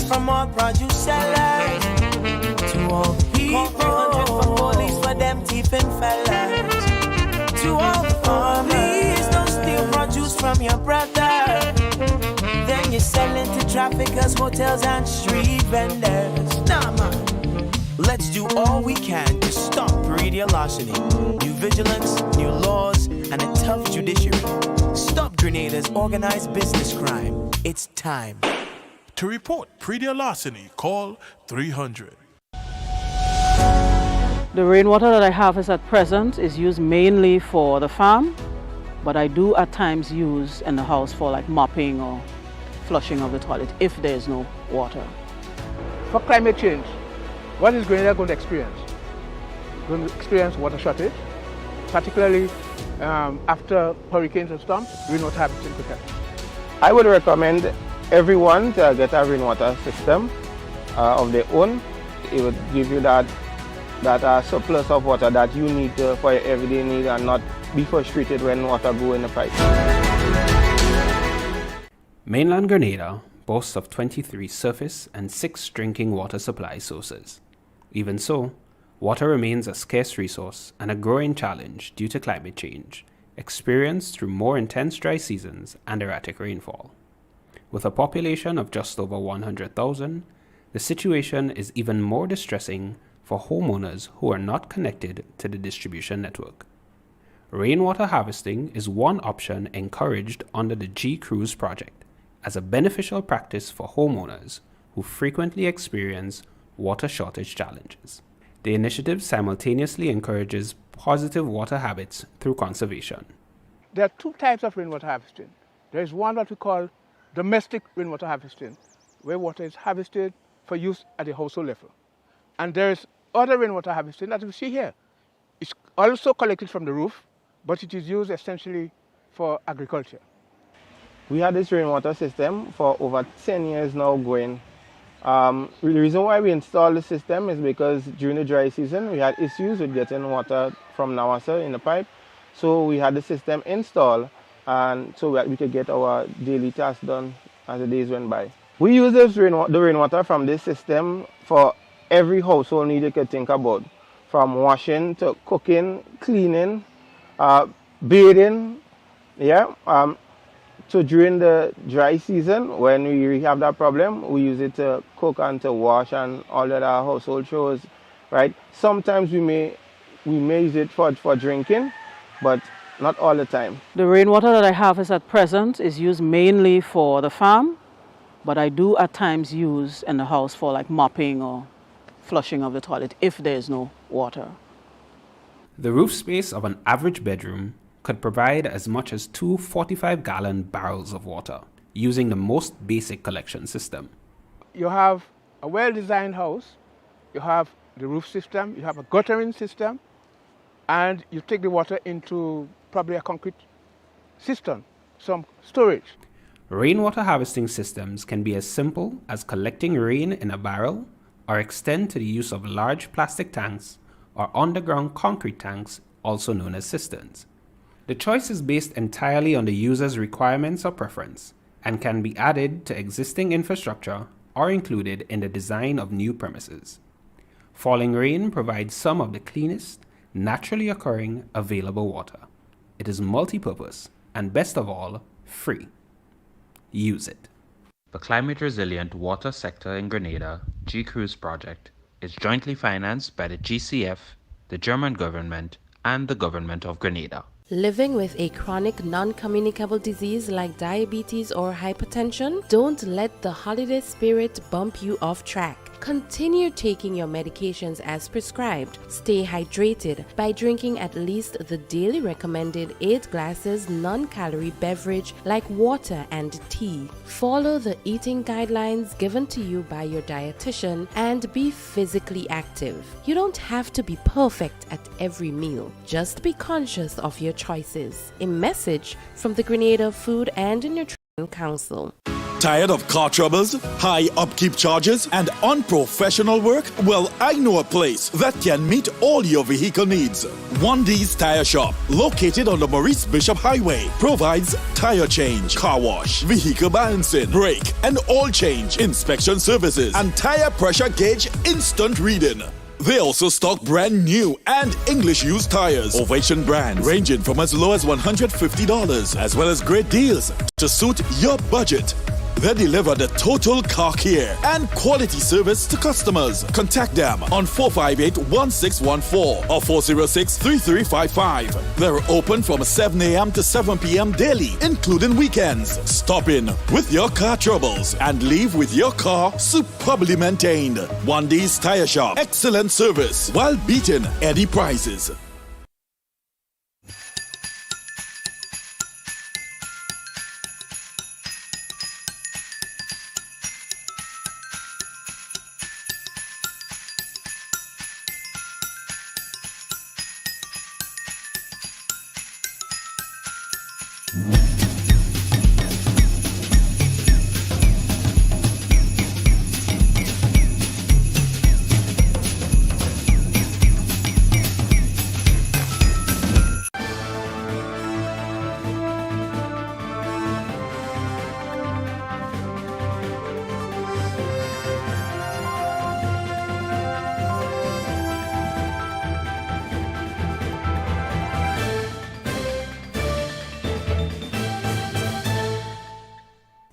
from all produce sellers. To all people, 300 for police for them thieving fellas. To all farmers, please don't steal produce from your brother. Then you're selling to traffickers, hotels and street vendors. Nah, man. Let's do all we can to stop radio larceny. New vigilance, new laws, and a tough judiciary. Stop Grenada's organized business crime. It's time. To report pre-deal larceny, call 300. The rainwater that I harvest at present is used mainly for the farm, but I do at times use in the house for like mopping or flushing of the toilet if there is no water. For climate change, what is Grenada going to experience? Going to experience water shortage, particularly after hurricanes and storms. Rainwater harvesting could help. I would recommend everyone to get a rainwater system of their own. It would give you that surplus of water that you need for your everyday need and not be frustrated when water go in the pipe. Mainland Grenada boasts of 23 surface and 6 drinking water supply sources. Even so, water remains a scarce resource and a growing challenge due to climate change, experienced through more intense dry seasons and erratic rainfall. With a population of just over 100,000, the situation is even more distressing for homeowners who are not connected to the distribution network. Rainwater harvesting is one option encouraged under the G-Cruise project as a beneficial practice for homeowners who frequently experience water shortage challenges. The initiative simultaneously encourages positive water habits through conservation. There are 2 types of rainwater harvesting. There is one that we call domestic rainwater harvesting, where water is harvested for use at the household level. And there is other rainwater harvesting that we see here. It's also collected from the roof, but it is used essentially for agriculture. We had this rainwater system for over 10 years now going. The reason why we installed the system is because during the dry season we had issues with getting water from Nawassa in the pipe. So we had the system installed and so we could get our daily tasks done as the days went by. We use the rainwater from this system for every household need you could think about, from washing to cooking, cleaning, bathing. So during the dry season, when we really have that problem, we use it to cook and to wash and all other household chores, right? Sometimes we may use it for drinking, but not all the time. The rainwater that I harvest at present is used mainly for the farm, but I do at times use in the house for like mopping or flushing of the toilet if there is no water. The roof space of an average bedroom could provide as much as 2 45-gallon barrels of water using the most basic collection system. You have a well-designed house, you have the roof system, you have a guttering system, and you take the water into probably a concrete cistern, some storage. Rainwater harvesting systems can be as simple as collecting rain in a barrel or extend to the use of large plastic tanks or underground concrete tanks, also known as cisterns. The choice is based entirely on the user's requirements or preference and can be added to existing infrastructure or included in the design of new premises. Falling rain provides some of the cleanest, naturally occurring available water. It is multi-purpose and, best of all, free. Use it. The Climate Resilient Water Sector in Grenada, G-Cruise project, is jointly financed by the GCF, the German government, and the government of Grenada. Living with a chronic non-communicable disease like diabetes or hypertension? Don't let the holiday spirit bump you off track. Continue taking your medications as prescribed. Stay hydrated by drinking at least the daily recommended 8 glasses non-calorie beverage like water and tea. Follow the eating guidelines given to you by your dietitian and be physically active. You don't have to be perfect at every meal. Just be conscious of your choices. A message from the Grenada Food and Nutrition Council. Tired of car troubles, high upkeep charges, and unprofessional work? Well, I know a place that can meet all your vehicle needs. One D's Tire Shop, located on the Maurice Bishop Highway, provides tire change, car wash, vehicle balancing, brake and oil change, inspection services, and tire pressure gauge instant reading. They also stock brand new and English used tires, Ovation brands, ranging from as low as $150, as well as great deals to suit your budget. They deliver the total car care and quality service to customers. Contact them on 458-1614 or 406-3355. They're open from 7 a.m. to 7 p.m. daily, including weekends. Stop in with your car troubles and leave with your car superbly maintained. One D's Tire Shop. Excellent service while beating any prices.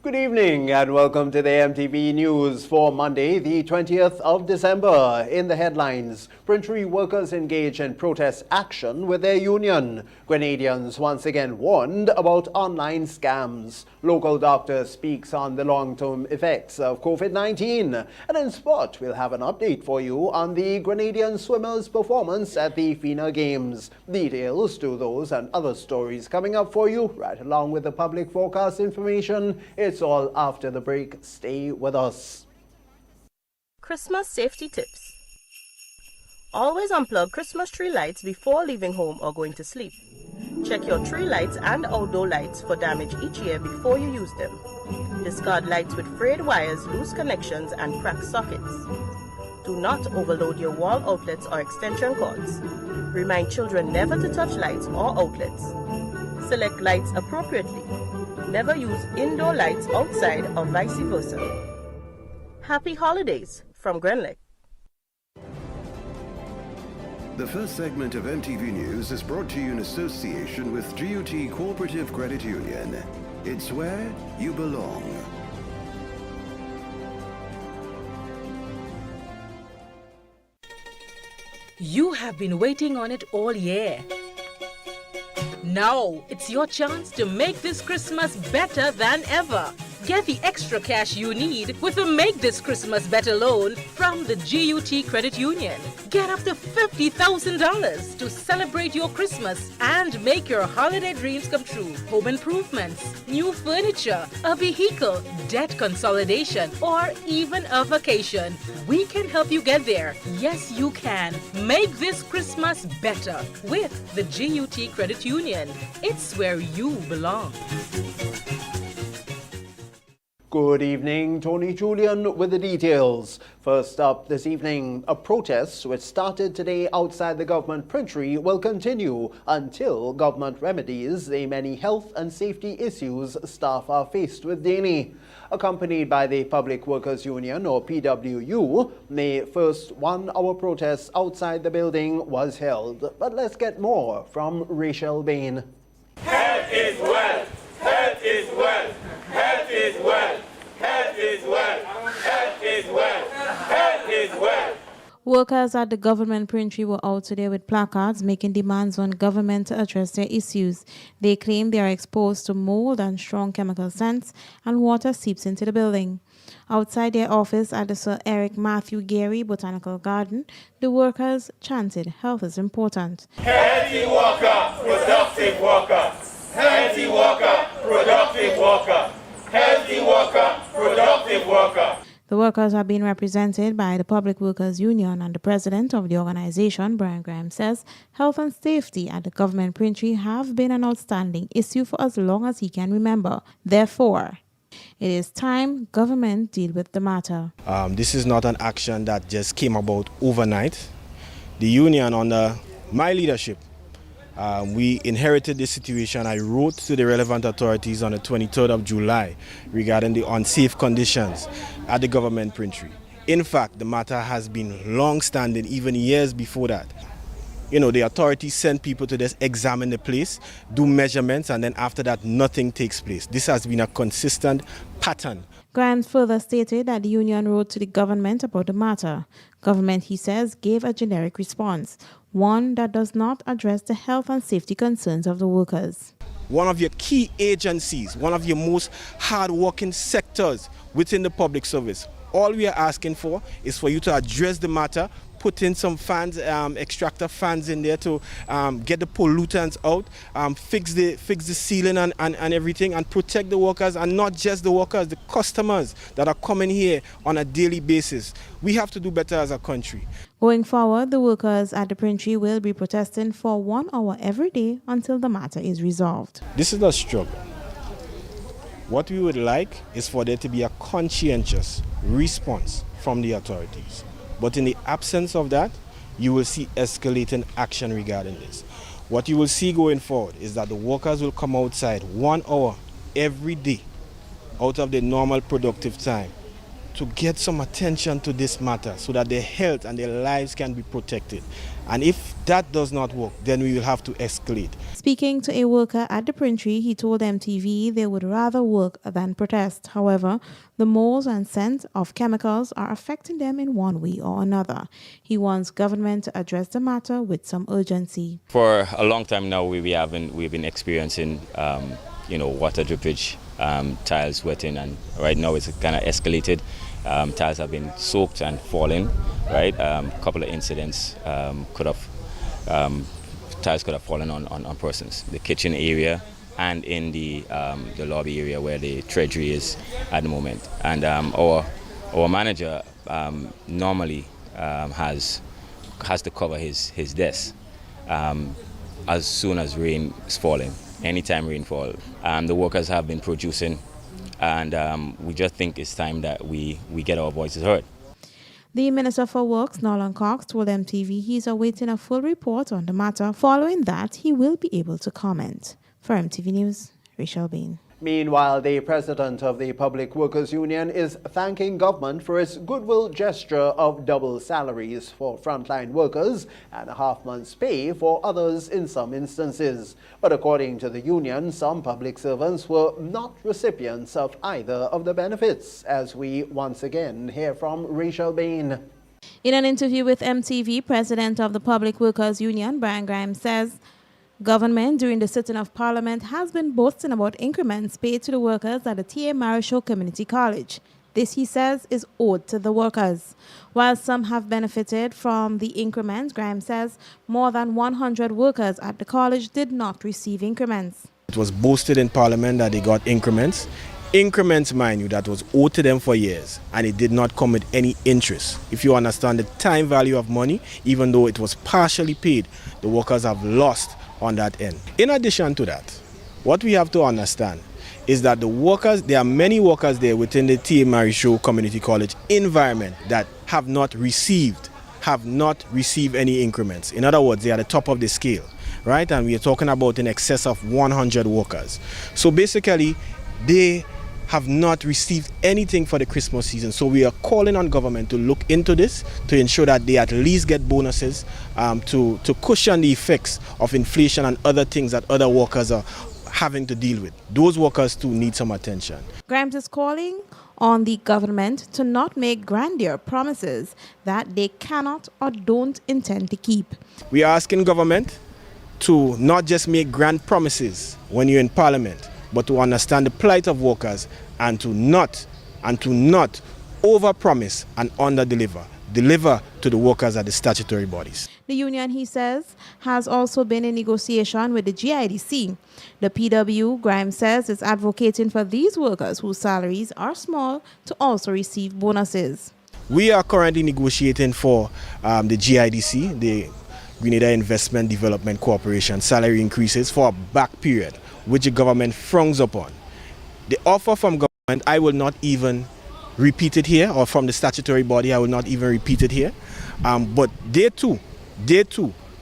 Good evening and welcome to the MTV News for Monday, the 20th of December. In the headlines, Printry workers engage in protest action with their union. Grenadians once again warned about online scams. Local doctor speaks on the long-term effects of COVID-19. And in sport, we'll have an update for you on the Grenadian swimmers' performance at the FINA Games. Details to those and other stories coming up for you, right along with the public forecast information. It's all after the break. Stay with us. Christmas safety tips. Always unplug Christmas tree lights before leaving home or going to sleep. Check your tree lights and outdoor lights for damage each year before you use them. Discard lights with frayed wires, loose connections, and cracked sockets. Do not overload your wall outlets or extension cords. Remind children never to touch lights or outlets. Select lights appropriately. Never use indoor lights outside or vice versa. Happy holidays from Grenlec. The first segment of MTV News is brought to you in association with GUT Cooperative Credit Union. It's where you belong. You have been waiting on it all year. Now, it's your chance to make this Christmas better than ever. Get the extra cash you need with a Make This Christmas Better loan from the GUT Credit Union. Get up to $50,000 to celebrate your Christmas and make your holiday dreams come true. Home improvements, new furniture, a vehicle, debt consolidation, or even a vacation. We can help you get there. Yes, you can. Make this Christmas better with the GUT Credit Union. It's where you belong. Good evening, Tony Julian with the details. First up this evening, a protest which started today outside the government printry will continue until government remedies the many health and safety issues staff are faced with daily. Accompanied by the Public Workers Union, or PWU, the first one-hour protest outside the building was held. But let's get more from Rachel Bain. Health is wealth. Health is wealth. Health is wealth. Health is wealth. Health is wealth. Health is wealth. Workers at the government printry were out today with placards making demands on government to address their issues. They claim they are exposed to mold and strong chemical scents, and water seeps into the building. Outside their office at the Sir Eric Matthew Gary Botanical Garden, the workers chanted, "Health is important." Healthy worker, productive worker. Healthy worker, productive worker. Healthy worker, productive worker. The workers are being represented by the Public Workers Union, and the president of the organization, Brian Graham, says health and safety at the government printry have been an outstanding issue for as long as he can remember. Therefore, It is time government deal with the matter. This is not an action that just came about overnight. The union, under my leadership, we inherited this situation. I wrote to the relevant authorities on the 23rd of July regarding the unsafe conditions at the government printery. In fact, the matter has been long-standing, even years before that. You know, the authorities send people to just examine the place, do measurements, and then after that, nothing takes place. This has been a consistent pattern. Grimes further stated that the union wrote to the government about the matter. Government, he says, gave a generic response, one that does not address the health and safety concerns of the workers. One of your key agencies, one of your most hard-working sectors within the public service, all we are asking for is for you to address the matter, put in some fans, extractor fans in there to get the pollutants out, fix the ceiling and everything, and protect the workers, and not just the workers, the customers that are coming here on a daily basis. We have to do better as a country. Going forward, the workers at the printery will be protesting for 1 hour every day until the matter is resolved. This is a struggle. What we would like is for there to be a conscientious response from the authorities. But in the absence of that, you will see escalating action regarding this. What you will see going forward is that the workers will come outside 1 hour every day out of their normal productive time to get some attention to this matter so that their health and their lives can be protected. And if that does not work, then we will have to escalate. Speaking to a worker at the printery, he told MTV they would rather work than protest. However, the molds and scent of chemicals are affecting them in one way or another. He wants government to address the matter with some urgency. For a long time now, we've been experiencing water drippage, tiles wetting, and right now it's kind of escalated. Tiles have been soaked and falling, right? A couple of incidents tiles could have fallen on persons. The kitchen area and in the lobby area where the treasury is at the moment. And our manager normally has to cover his desk as soon as rain is falling. Anytime rainfall, the workers have been producing, and we just think it's time that we get our voices heard. The Minister for Works, Nolan Cox, told MTV he's awaiting a full report on the matter. Following that, he will be able to comment. For MTV News, Rachel Bain. Meanwhile, the president of the Public Workers Union is thanking government for its goodwill gesture of double salaries for frontline workers and a half month's pay for others in some instances. But according to the union, some public servants were not recipients of either of the benefits, as we once again hear from Rachel Bain. In an interview with MTV, President of the Public Workers Union, Brian Grimes, says government during the sitting of Parliament has been boasting about increments paid to the workers at the T.A. Marisho Community College. This, he says, is owed to the workers. While some have benefited from the increments, Grimes says more than 100 workers at the college did not receive increments. It was boasted in Parliament that they got increments. Increments, mind you, that was owed to them for years, and it did not come with any interest. If you understand the time value of money, even though it was partially paid, the workers have lost on that end. In addition to that, what we have to understand is that the workers, there are many workers there within the T.A. Marisho Community College environment that have not received any increments. In other words, they are at the top of the scale, right? And we are talking about in excess of 100 workers. So basically, they have not received anything for the Christmas season. So we are calling on government to look into this to ensure that they at least get bonuses to cushion the effects of inflation and other things that other workers are having to deal with. Those workers too need some attention. Grimes is calling on the government to not make grandeur promises that they cannot or don't intend to keep. We are asking government to not just make grand promises when you're in Parliament, but to understand the plight of workers and to not overpromise and underdeliver. Deliver to the workers at the statutory bodies. The union, he says, has also been in negotiation with the GIDC. The PW, Grimes says, is advocating for these workers whose salaries are small to also receive bonuses. We are currently negotiating for the GIDC, the Grenada Investment Development Corporation, salary increases for a back period, which the government frowns upon. The offer from government And I will not even repeat it here, or from the statutory body, I will not even repeat it here. But they too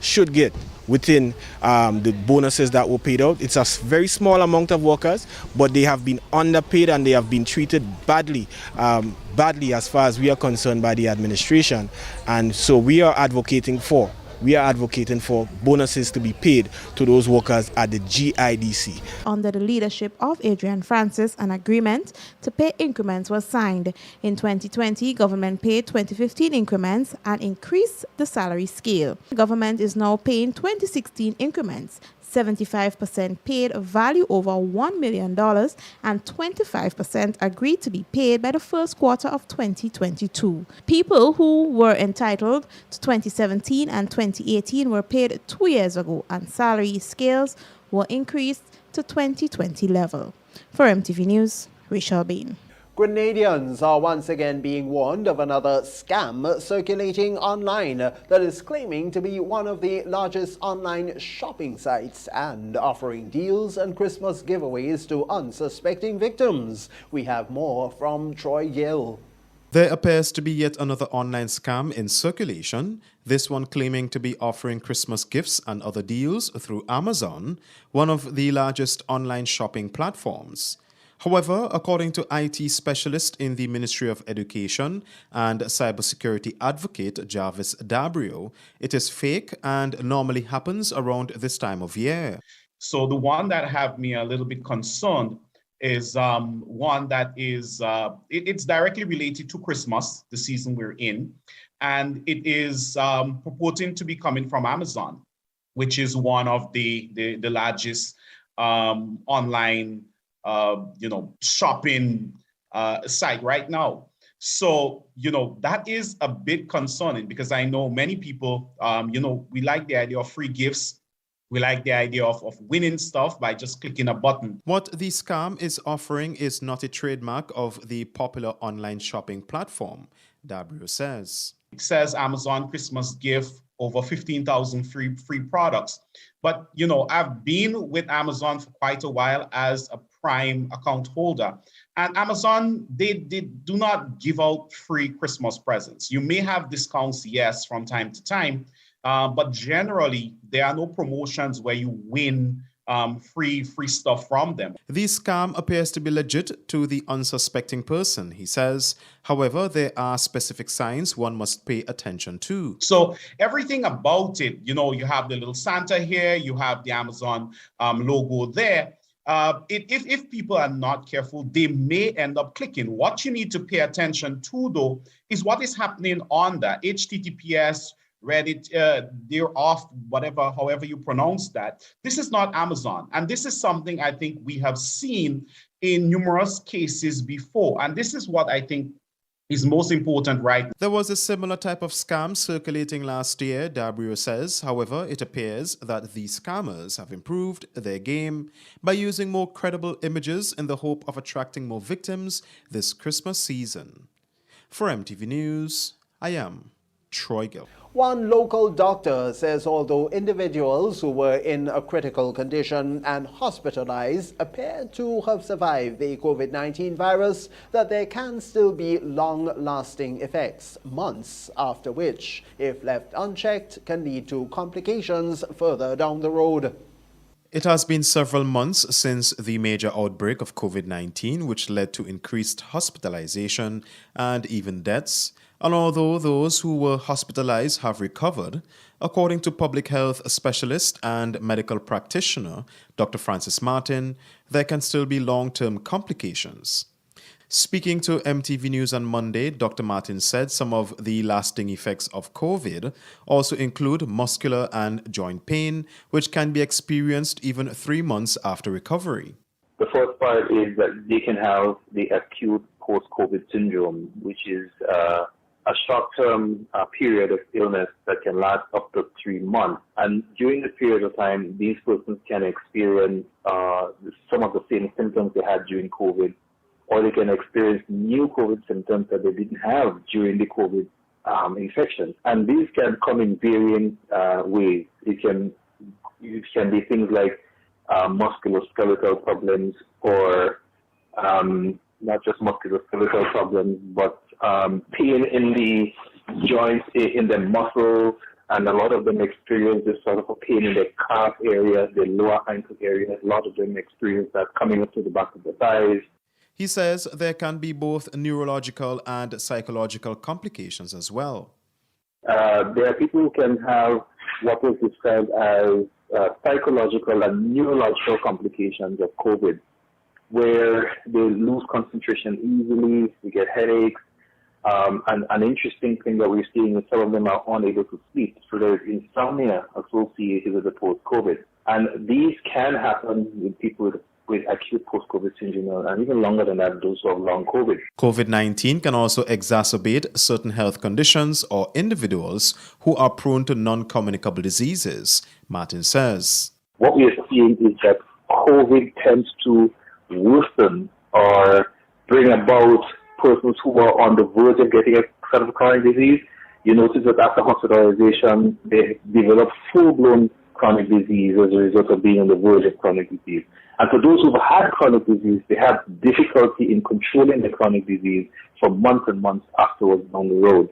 should get within the bonuses that were paid out. It's a very small amount of workers, but they have been underpaid and they have been treated badly as far as we are concerned by the administration. And so we are advocating for bonuses to be paid to those workers at the GIDC. Under the leadership of Adrian Francis, an agreement to pay increments was signed. In 2020, government paid 2015 increments and increased the salary scale. The government is now paying 2016 increments. 75% paid value over $1 million and 25% agreed to be paid by the first quarter of 2022. People who were entitled to 2017 and 2018 were paid 2 years ago, and salary scales were increased to 2020 level. For MTV News, Rachel Bain. Grenadians are once again being warned of another scam circulating online that is claiming to be one of the largest online shopping sites and offering deals and Christmas giveaways to unsuspecting victims. We have more from Troy Gill. There appears to be yet another online scam in circulation, this one claiming to be offering Christmas gifts and other deals through Amazon, one of the largest online shopping platforms. However, according to IT specialist in the Ministry of Education and cybersecurity advocate Jarvis Dabrio, it is fake and normally happens around this time of year. So the one that have me a little bit concerned is one that is, it's directly related to Christmas, the season we're in, and it is purporting to be coming from Amazon, which is one of the largest online shopping site right now. So, that is a bit concerning because I know many people, we like the idea of free gifts. We like the idea of winning stuff by just clicking a button. What the scam is offering is not a trademark of the popular online shopping platform, Dabrio says. It says Amazon Christmas gift, over 15,000 free products. But, I've been with Amazon for quite a while as a Prime account holder. And Amazon, they do not give out free Christmas presents. You may have discounts, yes, from time to time, but generally, there are no promotions where you win free stuff from them. The scam appears to be legit to the unsuspecting person, he says. However, there are specific signs one must pay attention to. So everything about it, you have the little Santa here, you have the Amazon logo there. If people are not careful, they may end up clicking. What you need to pay attention to, though, is what is happening on that HTTPS, Reddit, they're off, however you pronounce that. This is not Amazon. And this is something I think we have seen in numerous cases before. And this is what I think is most important right now. There was a similar type of scam circulating last year, Dabrio says. However, it appears that the scammers have improved their game by using more credible images in the hope of attracting more victims this Christmas season. For MTV News, I am Troy Gill. One local doctor says although individuals who were in a critical condition and hospitalized appear to have survived the COVID-19 virus, that there can still be long-lasting effects, months after which, if left unchecked, can lead to complications further down the road. It has been several months since the major outbreak of COVID-19, which led to increased hospitalization and even deaths. And although those who were hospitalized have recovered, according to public health specialist and medical practitioner Dr. Francis Martin, there can still be long-term complications. Speaking to MTV News on Monday, Dr. Martin said some of the lasting effects of COVID also include muscular and joint pain, which can be experienced even 3 months after recovery. The first part is that they can have the acute post-COVID syndrome, which is a short-term period of illness that can last up to 3 months. And during the period of time, these persons can experience some of the same symptoms they had during COVID, or they can experience new COVID symptoms that they didn't have during the COVID infection. And these can come in varying ways. It can be things like musculoskeletal problems or not just musculoskeletal problems, but pain in the joints, in the muscles, and a lot of them experience this sort of a pain in the calf area, the lower ankle area. A lot of them experience that coming up to the back of the thighs. He says there can be both neurological and psychological complications as well. There are people who can have what is described as psychological and neurological complications of COVID, where they lose concentration easily, they get headaches. And an interesting thing that we're seeing is some of them are unable to sleep. So there's insomnia associated with the post-COVID. And these can happen with people with acute post-COVID syndrome, and even longer than that, those who have long COVID. COVID-19 can also exacerbate certain health conditions or individuals who are prone to non-communicable diseases, Martin says. What we are seeing is that COVID tends to worsen or bring about persons who are on the verge of getting a sort of chronic disease. You notice that after hospitalization, they develop full-blown chronic disease as a result of being on the verge of chronic disease. And for those who've had chronic disease, they have difficulty in controlling the chronic disease for months and months afterwards down the road,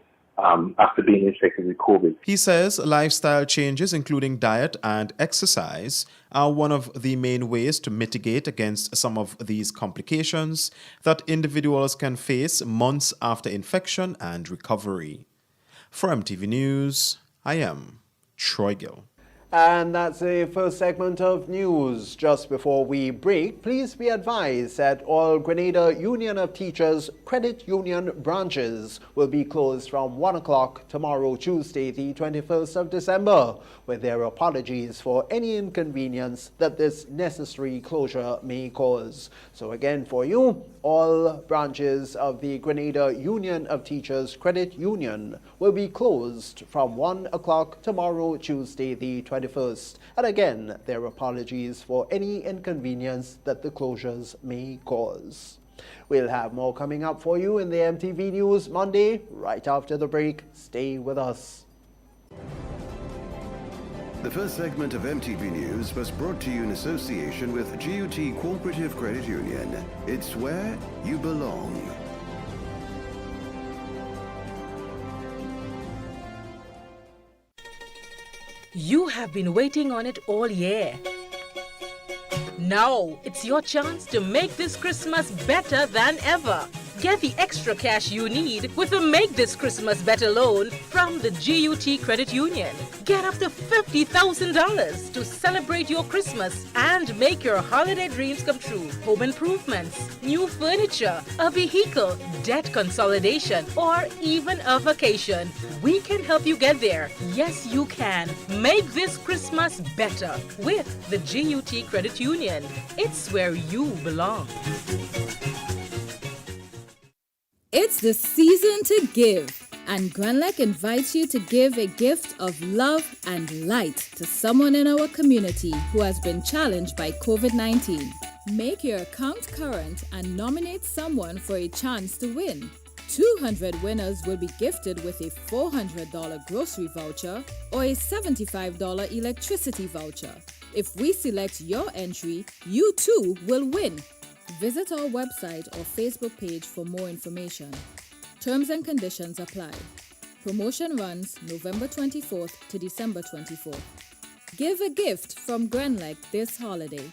after being infected with COVID. He says lifestyle changes, including diet and exercise, are one of the main ways to mitigate against some of these complications that individuals can face months after infection and recovery. For MTV News, I am Troy Gill. And that's the first segment of news. Just before we break, please be advised that all Grenada Union of Teachers Credit Union branches will be closed from 1 o'clock tomorrow, Tuesday, the 21st of December, with their apologies for any inconvenience that this necessary closure may cause. So again, for you, all branches of the Grenada Union of Teachers Credit Union will be closed from 1 o'clock tomorrow, Tuesday, the 21st. And again, their apologies for any inconvenience that the closures may cause. We'll have more coming up for you in the MTV News Monday, right after the break. Stay with us. The first segment of MTV News was brought to you in association with GUT Cooperative Credit Union. It's where you belong. You have been waiting on it all year. Now, it's your chance to make this Christmas better than ever. Get the extra cash you need with a Make This Christmas Better loan from the GUT Credit Union. Get up to $50,000 to celebrate your Christmas and make your holiday dreams come true. Home improvements, new furniture, a vehicle, debt consolidation, or even a vacation. We can help you get there. Yes, you can. Make this Christmas better with the GUT Credit Union. It's where you belong. It's the season to give, and Granlec invites you to give a gift of love and light to someone in our community who has been challenged by COVID-19. Make your account current and nominate someone for a chance to win. 200 winners will be gifted with a $400 grocery voucher or a $75 electricity voucher. If we select your entry, you too will win. Visit our website or Facebook page for more information. Terms and conditions apply. Promotion runs November 24th to December 24th. Give a gift from Grenlec this holiday.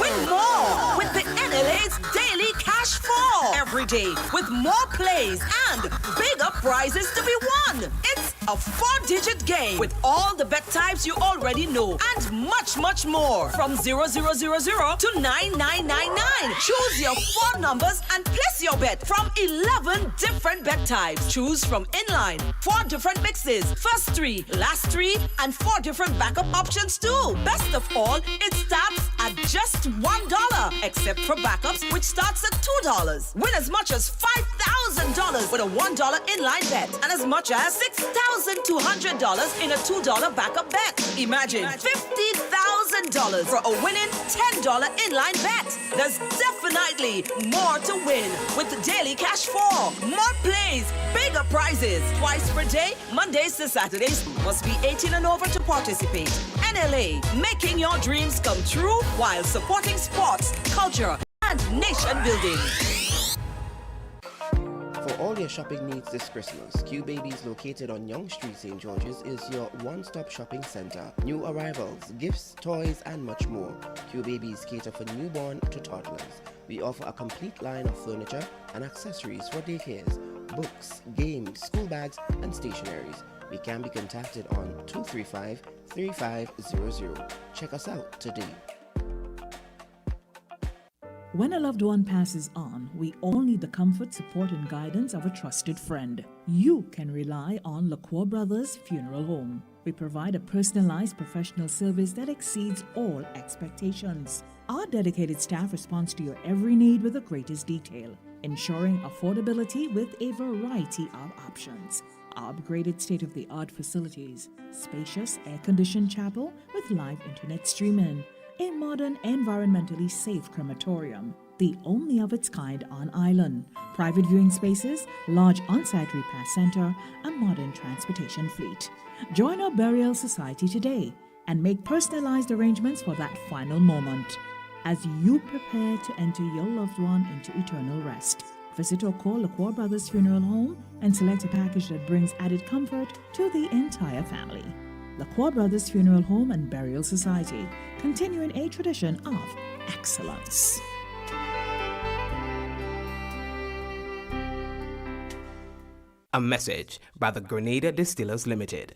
Win more with the NLA's Daily Cash 4. Every day with more plays and bigger prizes to be won. It's a 4-digit game with all the bet types you already know and much, much more. From 0000 to 9999. Choose your 4 numbers and place your bet from 11 different bet types. Choose from inline, 4 different mixes, first 3, last 3, and 4 different backup options too. Best of all, it starts at just $1, except for backups, which starts at $2. Win as much as $5,000 with a $1 inline bet and as much as $6,200 in a $2 backup bet. Imagine $50,000 for a winning $10 inline bet. There's definitely more to win with the Daily Cash 4. More plays, bigger prizes, twice per day, Mondays to Saturdays. Must be 18 and over to participate. NLA, making your dreams come true while supporting sports, culture, and nation building. For all your shopping needs this Christmas, Q Babies, located on Yonge Street, St. George's, is your one-stop shopping center. New arrivals, gifts, toys, and much more. Q Babies cater for newborn to toddlers. We offer a complete line of furniture and accessories for daycares, books, games, school bags, and stationaries. We can be contacted on 235-3500. Check us out today. When a loved one passes on, we all need the comfort, support, and guidance of a trusted friend. You can rely on LaCour Brothers Funeral Home. We provide a personalized professional service that exceeds all expectations. Our dedicated staff responds to your every need with the greatest detail, ensuring affordability with a variety of options. Our upgraded state-of-the-art facilities, spacious air-conditioned chapel with live internet streaming, a modern, environmentally safe crematorium, the only of its kind on island, private viewing spaces, large on-site repast center, a modern transportation fleet. Join our burial society today and make personalized arrangements for that final moment as you prepare to enter your loved one into eternal rest. Visit or call LaCour Brothers Funeral Home and select a package that brings added comfort to the entire family. LaCour Brothers Funeral Home and Burial Society, continuing a tradition of excellence. A message by the Grenada Distillers Limited.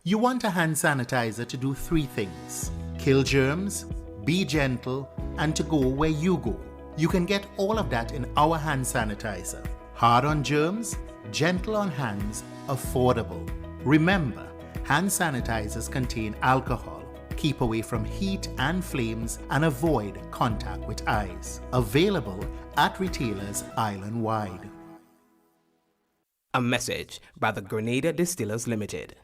You want a hand sanitizer to do 3 things: kill germs, be gentle, and to go where you go. You can get all of that in our hand sanitizer. Hard on germs, gentle on hands, affordable. Remember, hand sanitizers contain alcohol. Keep away from heat and flames and avoid contact with eyes. Available at retailers island-wide. A message by the Grenada Distillers Limited.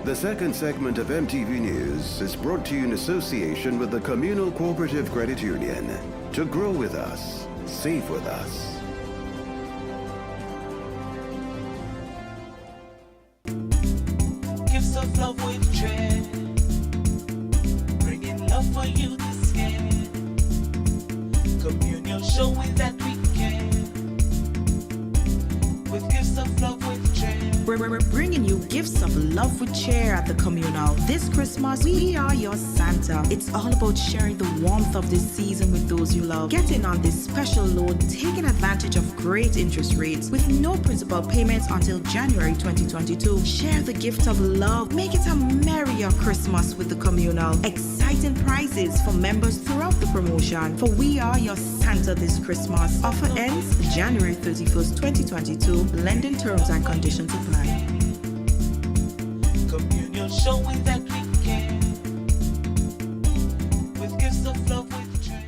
The second segment of MTV News is brought to you in association with the Communal Cooperative Credit Union. To grow with us, save with us. Gifts of love with dread, bringing love for you this year. Communion showing that we care, with gifts of love with dread. We're bringing you gifts of love with cheer at the Communal. This Christmas, we are your Santa. It's all about sharing the warmth of this season with those you love. Get in on this special loan, taking advantage of great interest rates with no principal payments until January 2022. Share the gift of love. Make it a merrier Christmas with the Communal. Exciting prizes for members throughout the promotion. For we are your Santa this Christmas. Offer ends January 31st, 2022. Lending terms and conditions apply. Communion showing that we care, with gifts of love with joy.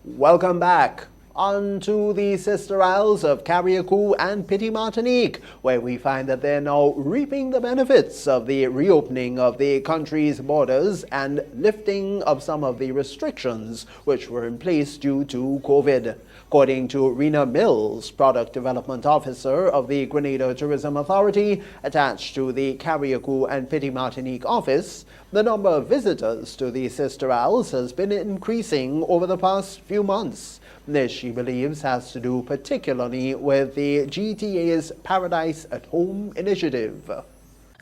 Welcome back. On to the sister isles of Carriacou and Petite Martinique, where we find that they're now reaping the benefits of the reopening of the country's borders and lifting of some of the restrictions which were in place due to COVID. According to Rena Mills, Product Development Officer of the Grenada Tourism Authority, attached to the Carriacou and Petite Martinique office, the number of visitors to the sister isles has been increasing over the past few months. This, she believes, has to do particularly with the GTA's Paradise at Home initiative.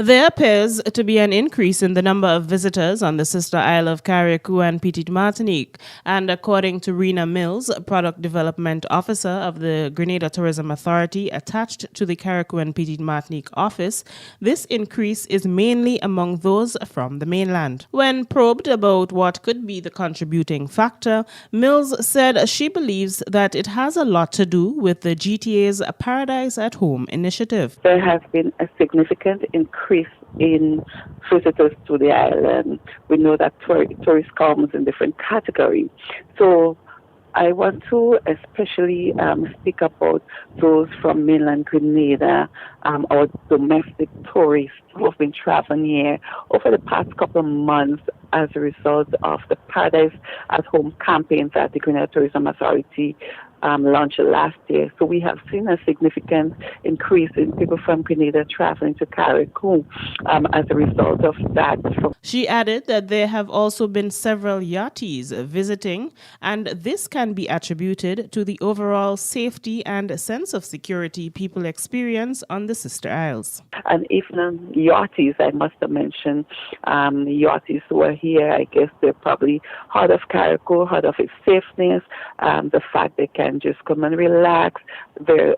There appears to be an increase in the number of visitors on the sister isle of Carriacou and Petite Martinique, and according to Rena Mills, Product Development Officer of the Grenada Tourism Authority attached to the Carriacou and Petite Martinique office, this increase is mainly among those from the mainland. When probed about what could be the contributing factor, Mills said she believes that it has a lot to do with the GTA's Paradise at Home initiative. There has been a significant increase in visitors to the island. We know that tourists come in different categories. So I want to especially speak about those from mainland Grenada, our domestic tourists who have been traveling here over the past couple of months as a result of the Paradise at Home campaign that the Grenada Tourism Authority launched last year. So we have seen a significant increase in people from Grenada traveling to Carriacou as a result of that. She added that there have also been several yachties visiting, and this can be attributed to the overall safety and sense of security people experience on the sister isles. And even yachties, I must have mentioned, yachties who are here, I guess they're probably heard of Carriacou, heard of its safeness, the fact they can just come and relax. There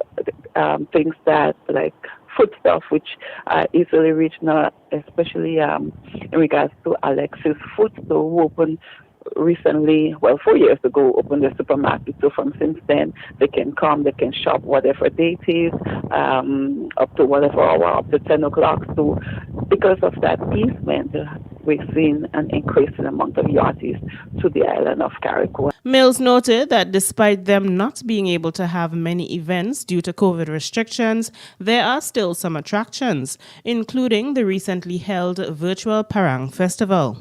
are things that like food stuff which are easily reached now, especially in regards to Alexis Food Store, who opened recently, 4 years ago, opened the supermarket. So from since then, they can come, they can shop whatever date is, up to whatever hour, up to 10 o'clock. So because of that easement, we've seen an increase in the amount of yachties to the island of Carriacou. Mills noted that despite them not being able to have many events due to COVID restrictions, there are still some attractions, including the recently held virtual Parang Festival.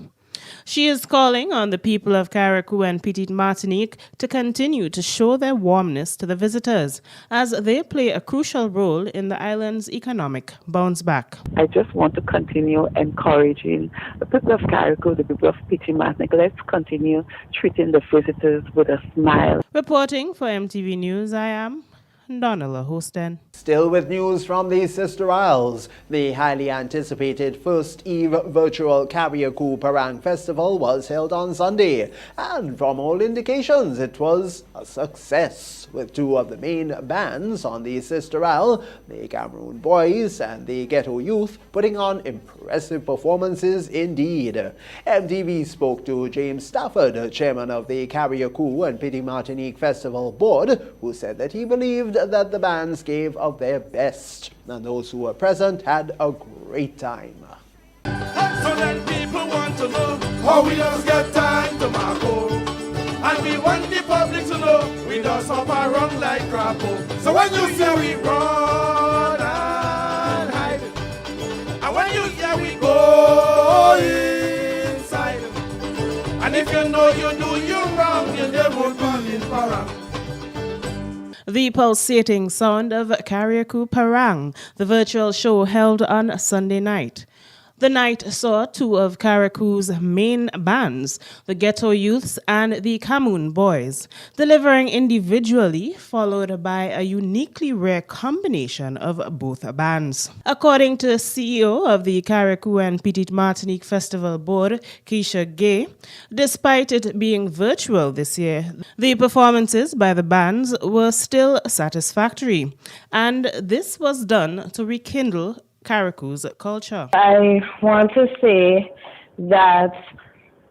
She is calling on the people of Carriacou and Petite Martinique to continue to show their warmness to the visitors, as they play a crucial role in the island's economic bounce back. I just want to continue encouraging the people of Carriacou, the people of Petite Martinique. Let's continue treating the visitors with a smile. Reporting for MTV News, I am Donella Houston. Still with news from the Sister Isles, the highly anticipated first eve virtual Carriacou Parang Festival was held on Sunday, and from all indications it was a success, with two of the main bands on the Sister Isle, the Cameroon Boys and the Ghetto Youth, putting on impressive performances indeed. MTV spoke to James Stafford, chairman of the Carriacou and Petite Martinique Festival Board, who said that he believed that the bands gave of their best, and those who were present had a great time. So then people want to know how we just get time to Marco, and we want the public to know we just hop around like crapo. So when you hear we run and hide, and when you hear we go inside, and if you know you do you wrong, you never call it Parang. The pulsating sound of Carriacou Parang, the virtual show held on Sunday night. The night saw two of Carriacou's main bands, the Ghetto Youths and the Cameroon Boys, delivering individually, followed by a uniquely rare combination of both bands. According to CEO of the Carriacou and Petite Martinique Festival Board, Keisha Gay, despite it being virtual this year, the performances by the bands were still satisfactory, and this was done to rekindle Carriacou's culture. I want to say that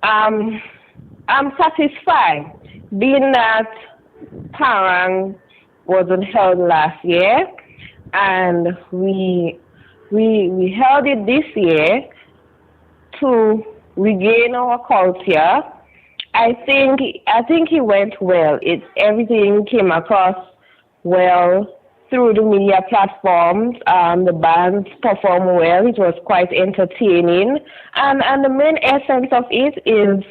I'm satisfied, being that Parang wasn't held last year, and we held it this year to regain our culture. I think it went well. Everything came across well through the media platforms. The bands performed well. It was quite entertaining. And the main essence of it is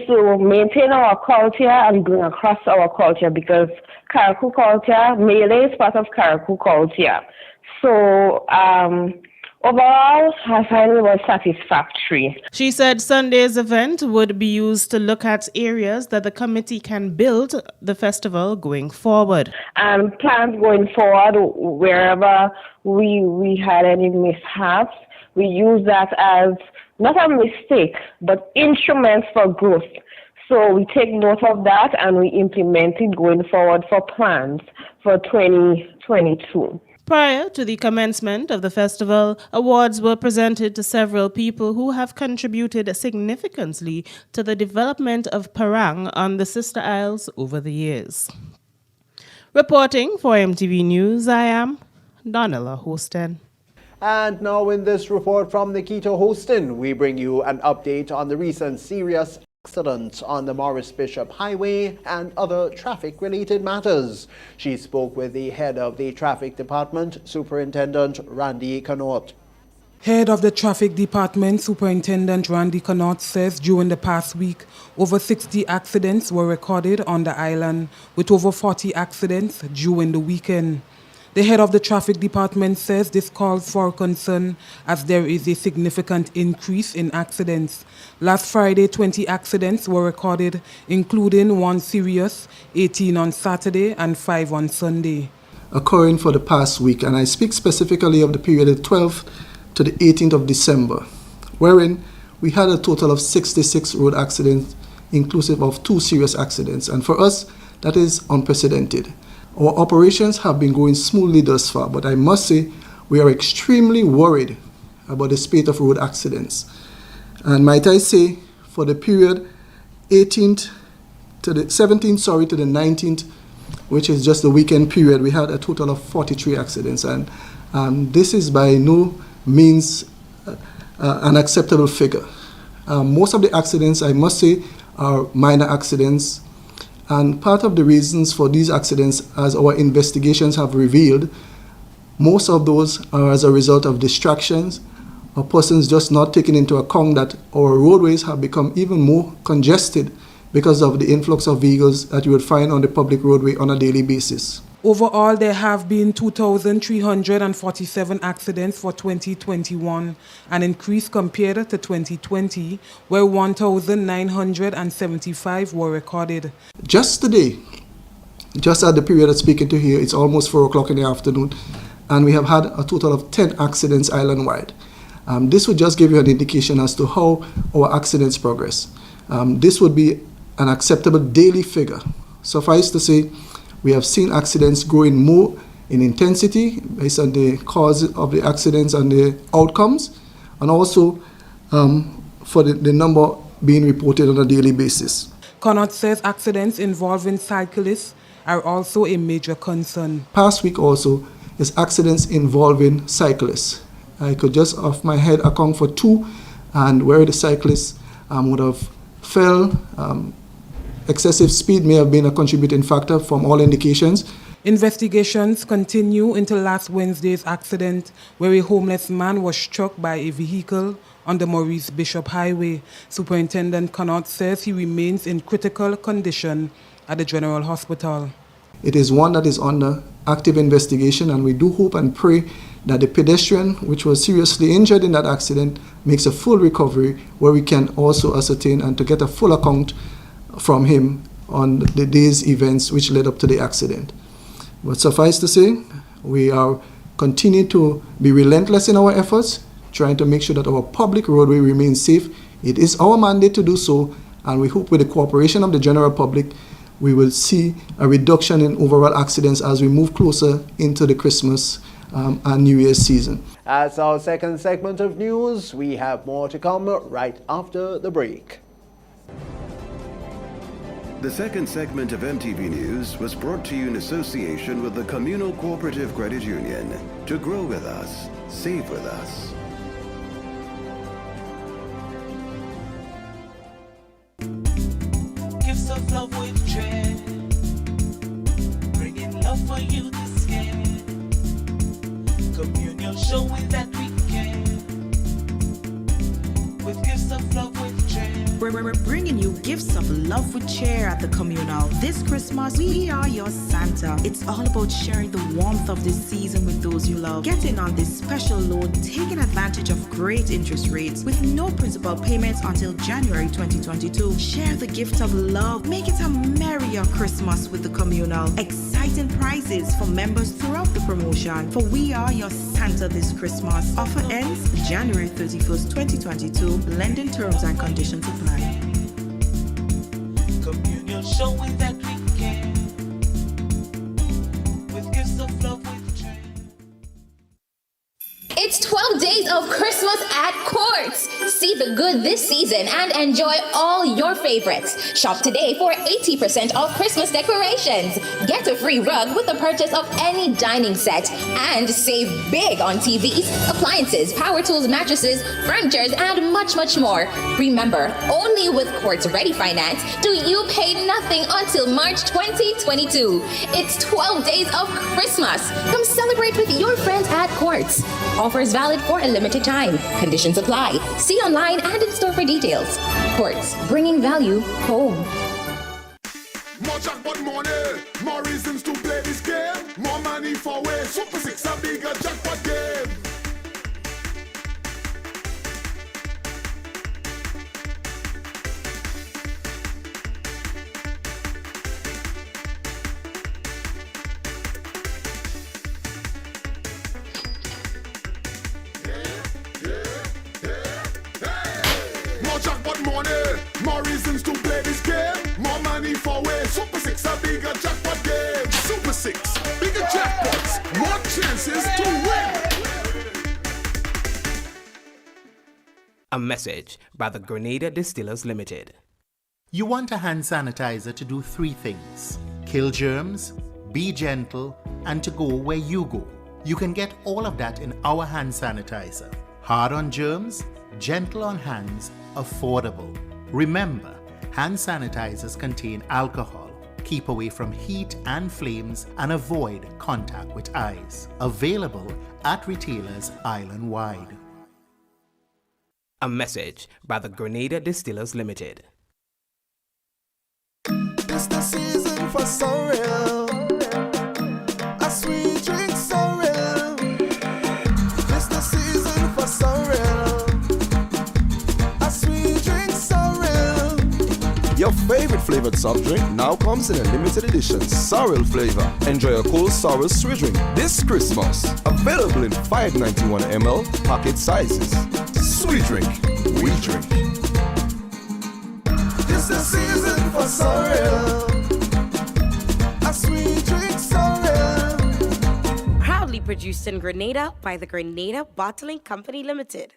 to maintain our culture and bring across our culture, because Carriacou culture, Melee is part of Carriacou culture. So overall, I find it was satisfactory. She said Sunday's event would be used to look at areas that the committee can build the festival going forward. And plans going forward, wherever we had any mishaps, we use that as not a mistake, but instruments for growth. So we take note of that and we implement it going forward for plans for 2022. Prior to the commencement of the festival, awards were presented to several people who have contributed significantly to the development of Parang on the Sister Isles over the years. Reporting for MTV News, I am Donella Hostin. And now in this report from Nikita Hostin, we bring you an update on the recent serious accident on the Morris Bishop Highway and other traffic-related matters. She spoke with the head of the Traffic Department, Superintendent Randy Connaught. Head of the Traffic Department, Superintendent Randy Connaught, says during the past week, over 60 accidents were recorded on the island, with over 40 accidents during the weekend. The head of the Traffic Department says this calls for concern as there is a significant increase in accidents. Last Friday, 20 accidents were recorded, including 1 serious, 18 on Saturday and 5 on Sunday. Occurring for the past week, and I speak specifically of the period of 12th to the 18th of December, wherein we had a total of 66 road accidents, inclusive of 2 serious accidents. And for us, that is unprecedented. Our operations have been going smoothly thus far, but I must say we are extremely worried about the spate of road accidents. And might I say, for the period 17th to the 19th, which is just the weekend period, we had a total of 43 accidents. And this is by no means an acceptable figure. Most of the accidents, I must say, are minor accidents. And part of the reasons for these accidents, as our investigations have revealed, most of those are as a result of distractions or persons just not taking into account that our roadways have become even more congested because of the influx of vehicles that you would find on the public roadway on a daily basis. Overall, there have been 2,347 accidents for 2021, an increase compared to 2020, where 1,975 were recorded. Just today, just at the period of speaking to here, it's almost 4 o'clock in the afternoon, and we have had a total of 10 accidents island-wide. This would just give you an indication as to how our accidents progress. This would be an acceptable daily figure. Suffice to say, we have seen accidents growing more in intensity based on the cause of the accidents and the outcomes, and also for the number being reported on a daily basis. Connaught says accidents involving cyclists are also a major concern. Past week also is accidents involving cyclists. I could just off my head account for 2, and where the cyclists would have fell. Excessive speed may have been a contributing factor from all indications. Investigations continue into last Wednesday's accident where a homeless man was struck by a vehicle on the Maurice Bishop Highway. Superintendent Connaught says he remains in critical condition at the General Hospital. It is one that is under active investigation, and we do hope and pray that the pedestrian, which was seriously injured in that accident, makes a full recovery where we can also ascertain and to get a full account from him on the day's events which led up to the accident. But suffice to say, we are continuing to be relentless in our efforts, trying to make sure that our public roadway remains safe. It is our mandate to do so, and we hope with the cooperation of the general public, we will see a reduction in overall accidents as we move closer into the Christmas and New Year's season. As our second segment of news, we have more to come right after the break. The second segment of MTV News was brought to you in association with the Communal Cooperative Credit Union. To grow with us, save with us. Gifts of love with dread, bringing love for you this year. Communion showing that we care, with gifts of love with dread. We're bringing you gifts of love with cheer at the communal. This Christmas, we are your Santa. It's all about sharing the warmth of this season with those you love. Get in on this special loan, taking advantage of great interest rates with no principal payments until January 2022. Share the gift of love. Make it a merrier Christmas with the communal. Exciting prizes for members throughout the promotion. For we are your Santa. Santa this Christmas. Offer ends January 31st, 2022. Lending terms and conditions apply. Communion showing that we care. With gifts of love with joy. It's 12 days of Christmas at Courts. See the good this season and enjoy all your favorites. Shop today for 80% off Christmas decorations. Get a free rug with the purchase of any dining set and save big on TVs, appliances, power tools, mattresses, furnitures, and much, much more. Remember, only with Courts Ready Finance do you pay nothing until March 2022. It's 12 days of Christmas. Come celebrate with your friends at Courts. Offers valid for a limited time. Conditions apply. See online and in store for details. Courts, bringing value home. More jackpot money, more reasons to play this game. More money for way. Super 6 a bigger jackpot game. More jackpot money, more reasons to play this game. More money for way. Super 6 a bigger jackpot game. Super 6, bigger jackpots, more chances to win. A message by the Grenada Distillers Limited. You want a hand sanitizer to do three things: kill germs, be gentle, and to go where you go. You can get all of that in our hand sanitizer. Hard on germs, gentle on hands, affordable. Remember, hand sanitizers contain alcohol. Keep away from heat and flames and avoid contact with eyes. Available at retailers island-wide. A message by the Grenada Distillers Limited. It's the season for sorrel. A sweet drink sorrel. It's the season for sorrel. A sweet drink sorrel. Your favorite flavored soft drink now comes in a limited edition sorrel flavor. Enjoy a cool sorrel sweet drink this Christmas. Available in 591 ml packet sizes. Sweet drink, we drink. It's the season for sorrel. A sweet drink sorrel. Proudly produced in Grenada by the Grenada Bottling Company Limited.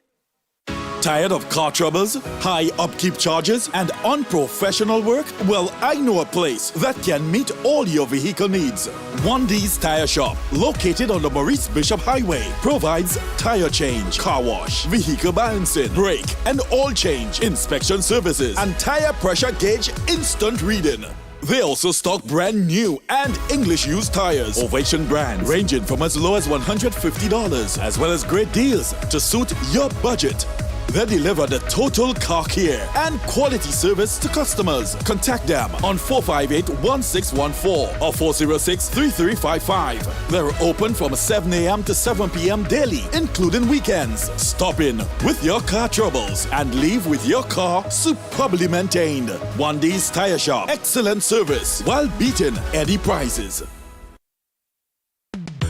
Tired of car troubles, high upkeep charges, and unprofessional work? Well, I know a place that can meet all your vehicle needs. 1D's Tire Shop, located on the Maurice Bishop Highway, provides tire change, car wash, vehicle balancing, brake and oil change, inspection services, and tire pressure gauge instant reading. They also stock brand new and English used tires, Ovation brands, ranging from as low as $150, as well as great deals to suit your budget. They deliver the total car care and quality service to customers. Contact them on 458-1614 or 406-3355. They're open from 7 a.m. to 7 p.m. daily, including weekends. Stop in with your car troubles and leave with your car superbly maintained. 1D's Tire Shop. Excellent service while beating any prices.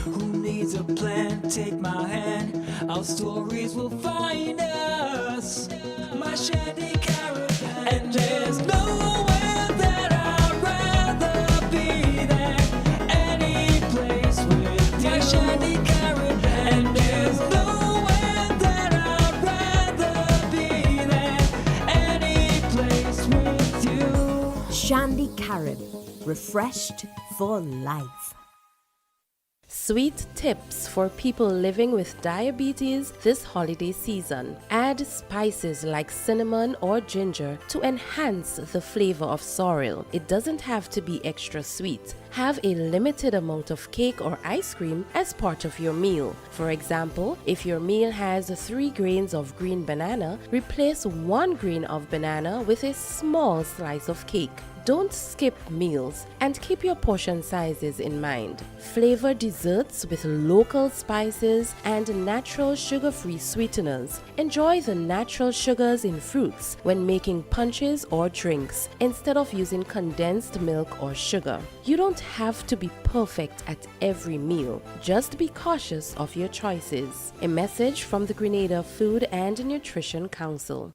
Who needs a plan? Take my hand. Our stories will find us. My shanty caravan. And there's nowhere that I'd rather be than any place with you. My shanty caravan. And there's nowhere that I'd rather be than any place with you. Shandy Carib, refreshed for life. Sweet tips for people living with diabetes this holiday season. Add spices like cinnamon or ginger to enhance the flavor of sorrel. It doesn't have to be extra sweet. Have a limited amount of cake or ice cream as part of your meal. For example, if your meal has 3 grains of green banana, replace 1 grain of banana with a small slice of cake. Don't skip meals and keep your portion sizes in mind. Flavor desserts with local spices and natural sugar-free sweeteners. Enjoy the natural sugars in fruits when making punches or drinks instead of using condensed milk or sugar. You don't have to be perfect at every meal. Just be cautious of your choices. A message from the Grenada Food and Nutrition Council.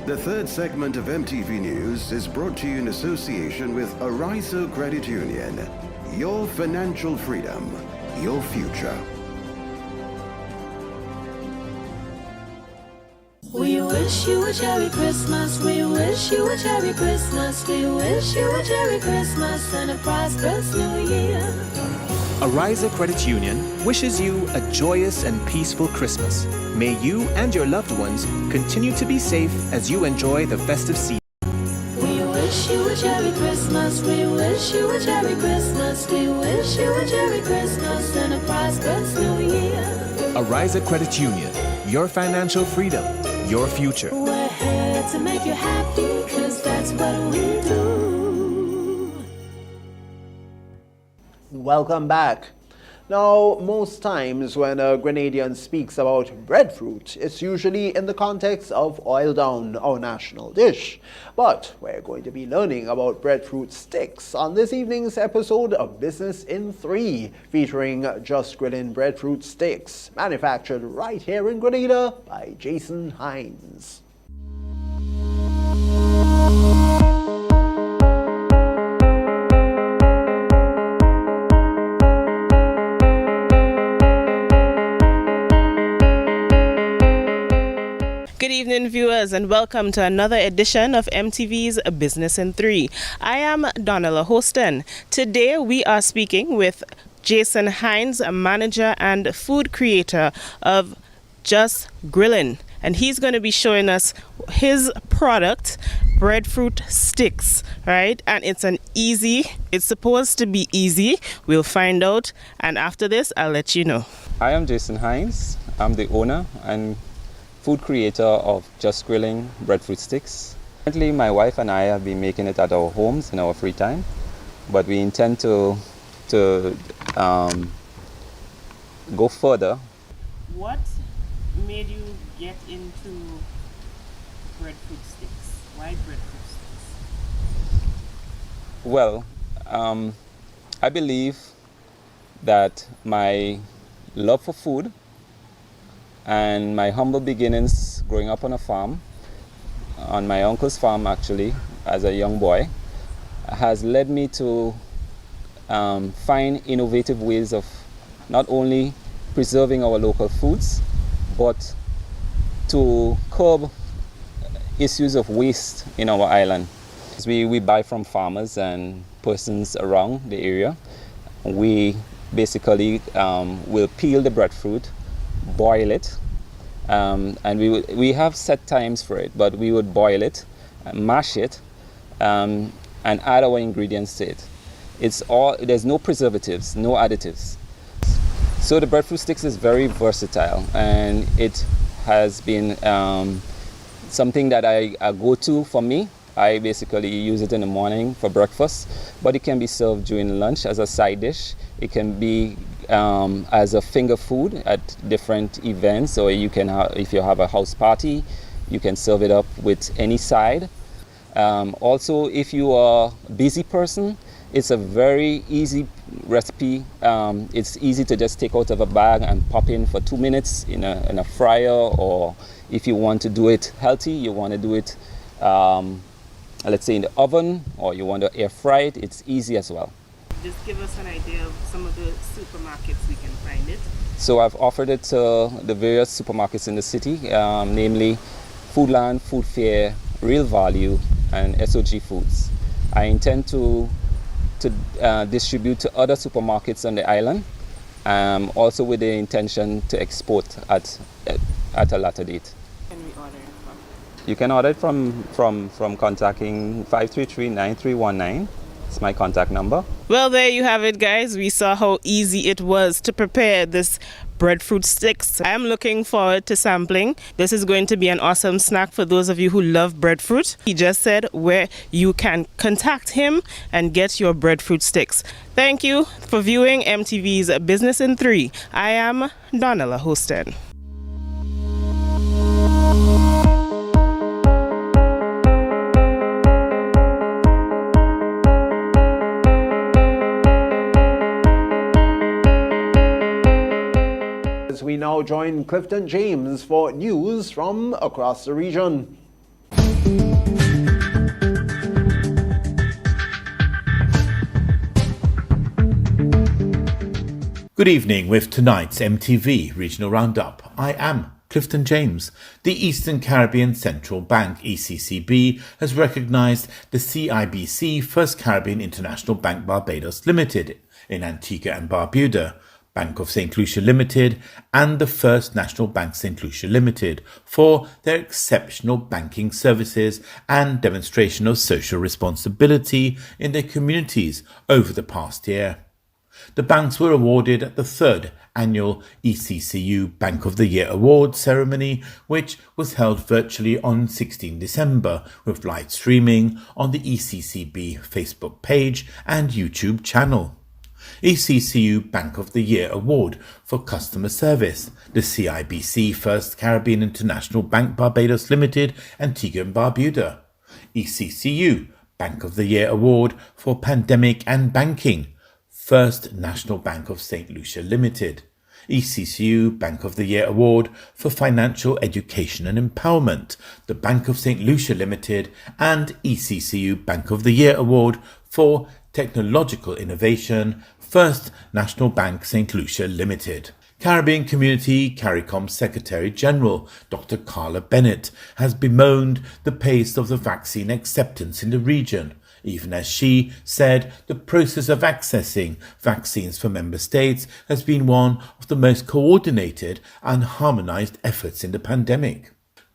The third segment of MTV News is brought to you in association with Arizo Credit Union. Your financial freedom, your future. We wish you a Merry Christmas. We wish you a Merry Christmas. We wish you a Merry Christmas and a prosperous New Year. Arizo Credit Union wishes you a joyous and peaceful Christmas. May you and your loved ones continue to be safe as you enjoy the festive season. We wish you a Merry Christmas. We wish you a Merry Christmas. We wish you a Merry Christmas and a prosperous New Year. Arizo Credit Union, your financial freedom, your future. We're here to make you happy, 'cause that's what we do. Welcome back. Now, most times when a Grenadian speaks about breadfruit, it's usually in the context of oil down, our national dish. But we're going to be learning about breadfruit sticks on this evening's episode of Business in 3, featuring Just Grilling Breadfruit Sticks, manufactured right here in Grenada by Jason Hines. Good evening, viewers, and welcome to another edition of MTV's Business in 3. I am Donella Hoston. Today we are speaking with Jason Hines, a manager and food creator of Just Grilling, and he's going to be showing us his product, breadfruit sticks, right? And it's supposed to be easy. We'll find out, and after this I'll let you know. I am Jason Hines. I'm the owner and food creator of Just Grilling Breadfruit Sticks. Currently, my wife and I have been making it at our homes in our free time, but we intend to go further. What made you get into breadfruit sticks? Why breadfruit sticks? Well, I believe that my love for food and my humble beginnings growing up on a farm, on my uncle's farm actually, as a young boy, has led me to find innovative ways of not only preserving our local foods, but to curb issues of waste in our island. We buy from farmers and persons around the area. We basically will peel the breadfruit, boil it, and we have set times for it, but we would boil it, mash it, and add our ingredients to it. There's no preservatives, no additives. So the breadfruit sticks is very versatile, and it has been something that I go to for me. I basically use it in the morning for breakfast, but it can be served during lunch as a side dish. It can be as a finger food at different events, or you can if you have a house party, you can serve it up with any side. Also, if you are a busy person, it's a very easy recipe. It's easy to just take out of a bag and pop in for 2 minutes in a fryer, or if you want to do it healthy, you want to do it let's say in the oven, or you want to air fry it, it's easy as well. Just give us an idea of some of the supermarkets we can find it. So I've offered it to the various supermarkets in the city, namely Foodland, Food Fair, Real Value, and SOG Foods. I intend to distribute to other supermarkets on the island, also with the intention to export at a later date. Can we order it from? You can order it from contacting 533-9319. It's my contact number. Well, there you have it, guys. We saw how easy it was to prepare this breadfruit sticks. I am looking forward to sampling. This is going to be an awesome snack for those of you who love breadfruit. He just said where you can contact him and get your breadfruit sticks. Thank you for viewing MTV's Business in 3. I am Donella Hostin. We now join Clifton James for news from across the region. Good evening with tonight's MTV Regional Roundup. I am Clifton James. The Eastern Caribbean Central Bank, ECCB, has recognised the CIBC First Caribbean International Bank Barbados Limited in Antigua and Barbuda, Bank of St. Lucia Limited and the First National Bank St. Lucia Limited for their exceptional banking services and demonstration of social responsibility in their communities over the past year. The banks were awarded at the third annual ECCU Bank of the Year Award ceremony, which was held virtually on 16 December with live streaming on the ECCB Facebook page and YouTube channel. ECCU Bank of the Year Award for Customer Service, the CIBC First Caribbean International Bank Barbados Limited, Antigua and Barbuda. ECCU Bank of the Year Award for Pandemic and Banking, First National Bank of St. Lucia Limited. ECCU Bank of the Year Award for Financial Education and Empowerment, the Bank of St. Lucia Limited, and ECCU Bank of the Year Award for Technological Innovation, First National Bank St. Lucia Limited. Caribbean Community CARICOM Secretary General Dr. Carla Bennett has bemoaned the pace of the vaccine acceptance in the region, even as she said the process of accessing vaccines for member states has been one of the most coordinated and harmonised efforts in the pandemic.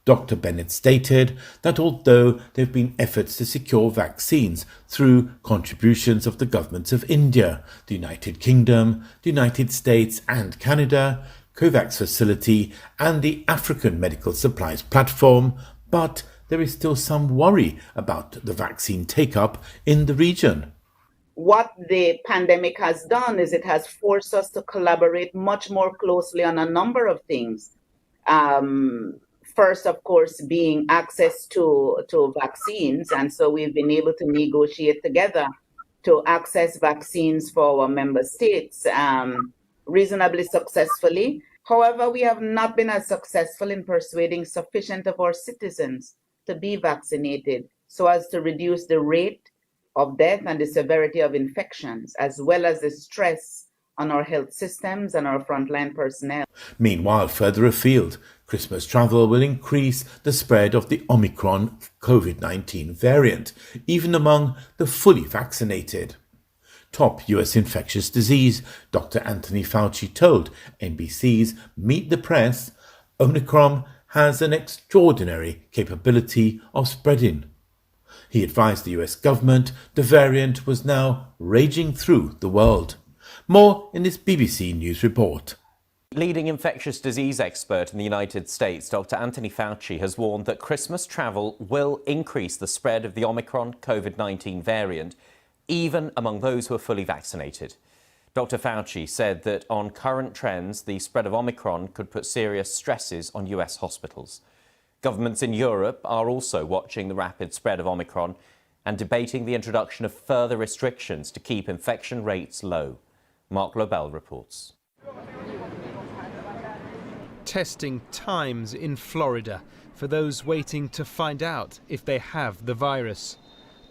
Dr. Bennett stated that although there have been efforts to secure vaccines through contributions of the governments of India, the United Kingdom, the United States and Canada, COVAX Facility and the African Medical Supplies Platform, but there is still some worry about the vaccine take-up in the region. What the pandemic has done is it has forced us to collaborate much more closely on a number of things. First, of course, being access to vaccines. And so we've been able to negotiate together to access vaccines for our member states reasonably successfully. However, we have not been as successful in persuading sufficient of our citizens to be vaccinated so as to reduce the rate of death and the severity of infections, as well as the stress on our health systems and our frontline personnel. Meanwhile, further afield, Christmas travel will increase the spread of the Omicron COVID-19 variant, even among the fully vaccinated. Top US infectious disease Dr. Anthony Fauci told NBC's Meet the Press, Omicron has an extraordinary capability of spreading. He advised the US government the variant was now raging through the world. More in this BBC News report. Leading infectious disease expert in the United States, Dr. Anthony Fauci, has warned that Christmas travel will increase the spread of the Omicron COVID-19 variant, even among those who are fully vaccinated. Dr. Fauci said that on current trends, the spread of Omicron could put serious stresses on US hospitals. Governments in Europe are also watching the rapid spread of Omicron and debating the introduction of further restrictions to keep infection rates low. Mark Lobel reports. Testing times in Florida for those waiting to find out if they have the virus.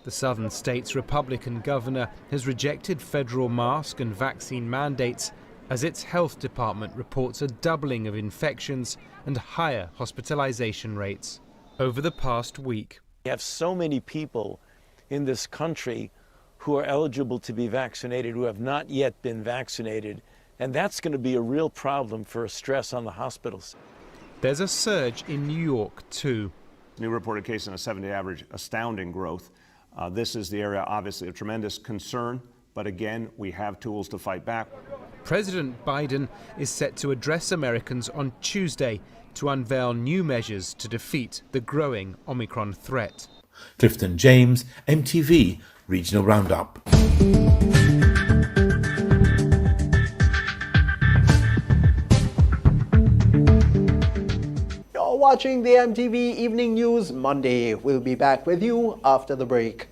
The southern state's Republican governor has rejected federal mask and vaccine mandates as its health department reports a doubling of infections and higher hospitalization rates over the past week. We have so many people in this country who are eligible to be vaccinated who have not yet been vaccinated, and that's going to be a real problem for stress on the hospitals. There's a surge in New York too. New reported case on a 7-day average, astounding growth. This is the area obviously of tremendous concern But again, we have tools to fight back. President Biden is set to address Americans on Tuesday to unveil new measures to defeat the growing Omicron threat. Clifton James, MTV Regional Roundup. You're watching the MTV Evening News Monday. We'll be back with you after the break.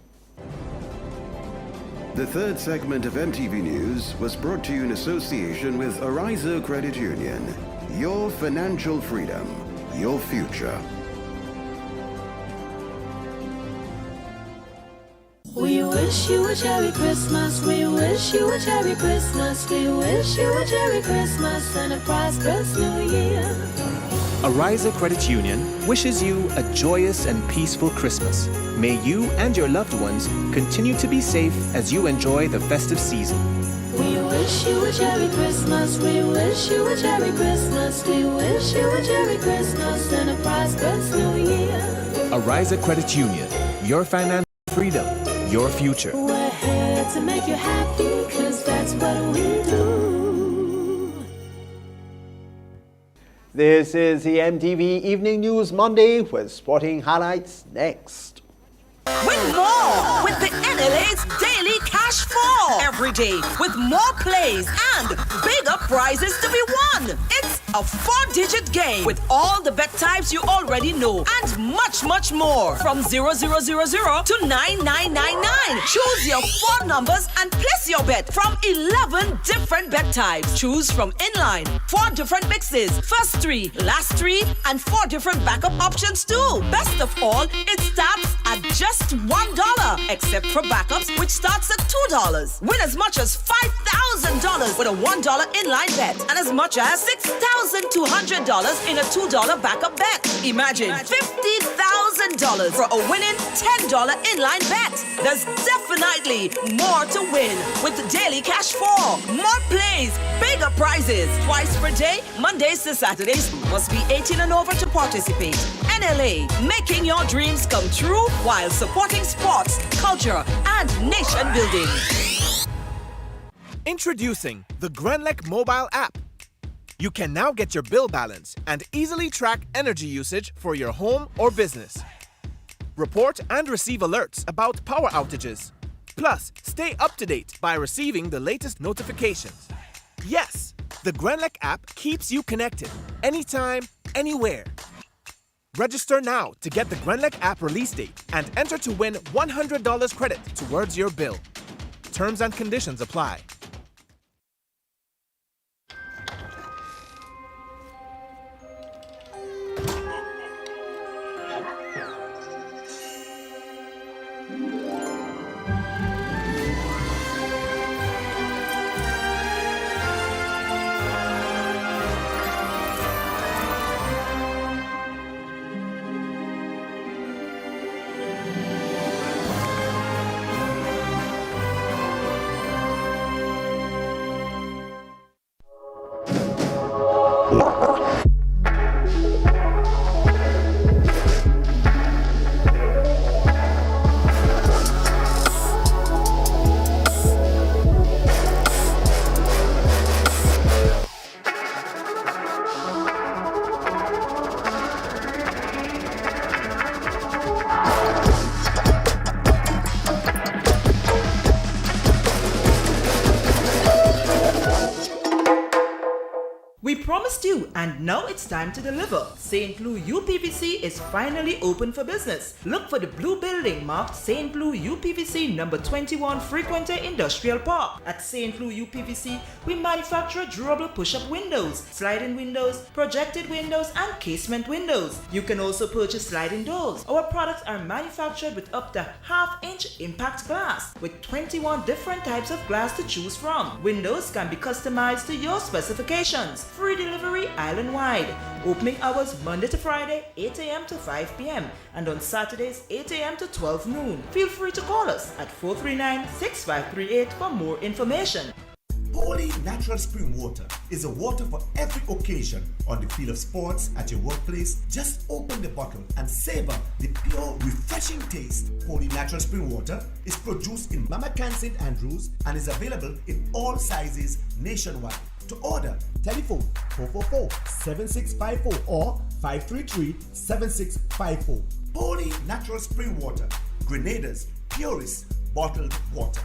The third segment of MTV News was brought to you in association with Arizo Credit Union. Your financial freedom, your future. We wish you a Merry Christmas. We wish you a Merry Christmas. We wish you a Merry Christmas and a prosperous New Year. Arizo Credit Union wishes you a joyous and peaceful Christmas. May you and your loved ones continue to be safe as you enjoy the festive season. We wish you a Merry Christmas. We wish you a Merry Christmas. We wish you a Merry Christmas and a prosperous New Year. Arizo Credit Union, your financial freedom, your future. We're here to make you happy, 'cause that's what we do. This is the MTV Evening News Monday with sporting highlights next. Win more with the NLA's Daily Cash 4 every day with more plays and bigger prizes to be won. It's a 4-digit game with all the bet types you already know and much, much more. From 0000 to 9999. Choose your 4 numbers and place your bet from 11 different bet types. Choose from inline, 4 different mixes, first 3, last 3, and 4 different backup options too. Best of all, it starts at just $1, except for backups, which starts at $2. Win as much as $5,000 with a $1 inline bet and as much as $6,200 in a $2 backup bet. Imagine $50,000 for a winning $10 inline bet. There's definitely more to win with the Daily Cash 4. More plays, bigger prizes, twice per day, Mondays to Saturdays. Must be 18 and over to participate. NLA, making your dreams come true while supporting sports, culture, and nation building. Introducing the Grenlec mobile app. You can now get your bill balance and easily track energy usage for your home or business. Report and receive alerts about power outages. Plus, stay up to date by receiving the latest notifications. Yes, the Grenlec app keeps you connected anytime, anywhere. Register now to get the Grenlec app release date and enter to win $100 credit towards your bill. Terms and conditions apply. We promised you, and now it's time to deliver. St. Louis UPVC is finally open for business. Look for the blue building marked St. Louis UPVC number 21 Frequenter Industrial Park. At St. Louis UPVC, we manufacture durable push-up windows, sliding windows, projected windows, and casement windows. You can also purchase sliding doors. Our products are manufactured with up to half-inch impact glass, with 21 different types of glass to choose from. Windows can be customized to your specifications. Free delivery island-wide. Opening hours Monday to Friday, 8 a.m. to 5 p.m. and on Saturdays, 8 a.m. to 12 noon. Feel free to call us at 439-6538 for more information. Holy Natural Spring Water is a water for every occasion on the field of sports, at your workplace. Just open the bottle and savor the pure, refreshing taste. Holy Natural Spring Water is produced in Mama Can St. Andrews and is available in all sizes nationwide. To order, telephone 444-7654 or 533-7654. Holy Natural Spring Water, Grenada's purest bottled water.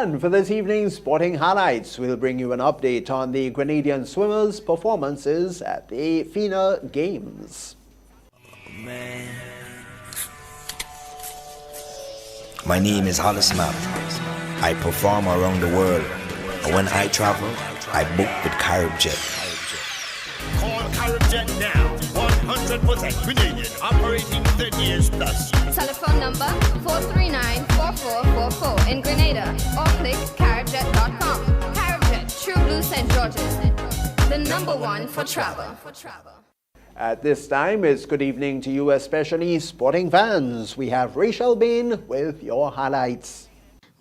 And for this evening's sporting highlights, we'll bring you an update on the Grenadian swimmers' performances at the FINA Games. My name is Hollis Map. I perform around the world. And when I travel, I book with CaribJet. Call CaribJet now. 100% Grenadian, operating 30 years plus. Telephone number 439-4444 in Grenada or click caribjet.com. CaribJet, True Blue St. George's, the number one for travel. At this time, it's good evening to you, especially sporting fans. We have Rachel Bain with your highlights.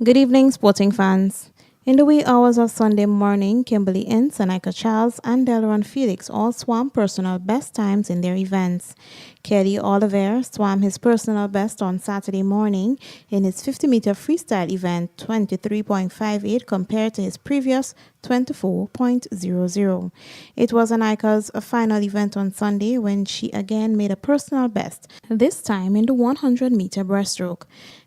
Good evening, sporting fans. In the wee hours of Sunday morning, Kimberly Ince, Anika Charles, and Delron Felix all swam personal best times in their events. Kelly Oliver swam his personal best on Saturday morning in his 50-meter freestyle event, 23.58 compared to his previous 24.00. It was Anika's final event on Sunday when she again made a personal best, this time in the 100-meter breaststroke.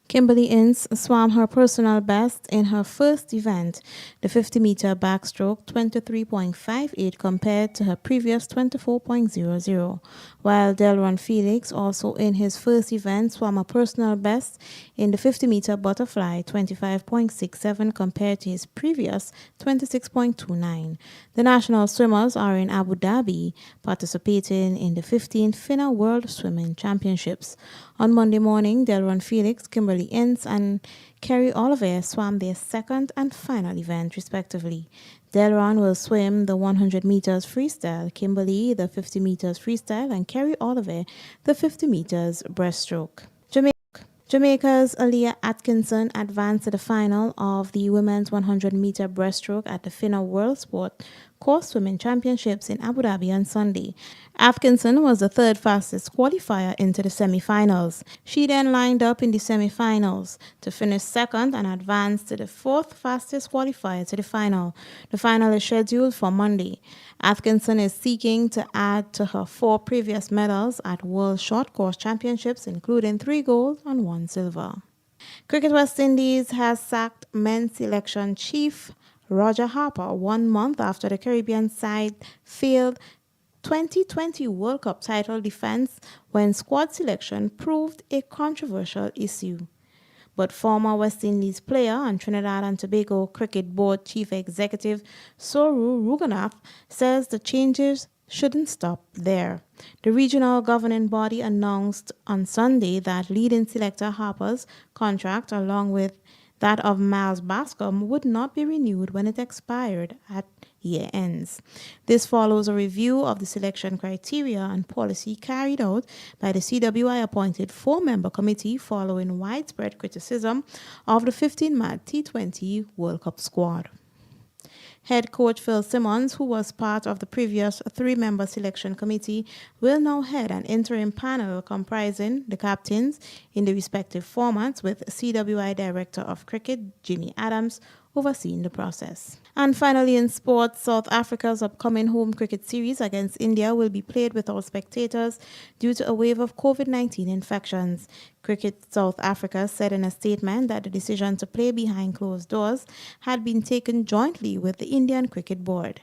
Kimberly Ince swam her personal best in her first event, the 50-meter backstroke, 23.58 compared to her previous 24.00, while Delron Felix, also in his first event, swam a personal best in the 50-meter butterfly, 25.67 compared to his previous 26.29. The national swimmers are in Abu Dhabi, participating in the 15th FINA World Swimming Championships. On Monday morning, Delron Felix, Kimberly Ince, and Kerry Oliver swam their second and final event, respectively. Delron will swim the 100 meters freestyle, Kimberly the 50 meters freestyle, and Kerry Oliver the 50 meters breaststroke. Jamaica's Aaliyah Atkinson advanced to the final of the women's 100-meter breaststroke at the FINA World Sport Course Swimming Championships in Abu Dhabi on Sunday. Atkinson was the third fastest qualifier into the semi-finals. She then lined up in the semi-finals to finish second and advance to the fourth fastest qualifier to the final. The final is scheduled for Monday. Atkinson is seeking to add to her 4 previous medals at World Short Course Championships, including 3 gold and 1 silver. Cricket West Indies has sacked men's selection chief Roger Harper 1 month after the Caribbean side failed 2020 World Cup title defense when squad selection proved a controversial issue. But former West Indies player and Trinidad and Tobago Cricket Board Chief Executive Soru Rughunath says the changes shouldn't stop there. The regional governing body announced on Sunday that leading selector Harper's contract, along with that of Miles Bascom, would not be renewed when it expired at year ends. This follows a review of the selection criteria and policy carried out by the CWI-appointed 4-member committee following widespread criticism of the 15-man T20 World Cup squad. Head coach Phil Simmons, who was part of the previous 3-member selection committee, will now head an interim panel comprising the captains in the respective formats, with CWI Director of Cricket Jimmy Adams overseeing the process. And finally, in sports, South Africa's upcoming home cricket series against India will be played without spectators due to a wave of COVID-19 infections. Cricket South Africa said in a statement that the decision to play behind closed doors had been taken jointly with the Indian Cricket Board.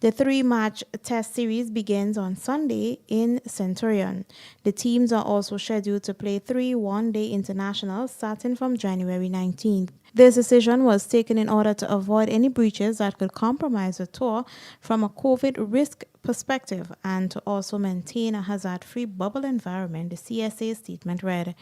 The 3-match test series begins on Sunday in Centurion. The teams are also scheduled to play 3 one-day internationals starting from January 19th. This decision was taken in order to avoid any breaches that could compromise the tour from a COVID risk perspective and to also maintain a hazard-free bubble environment, the CSA statement read.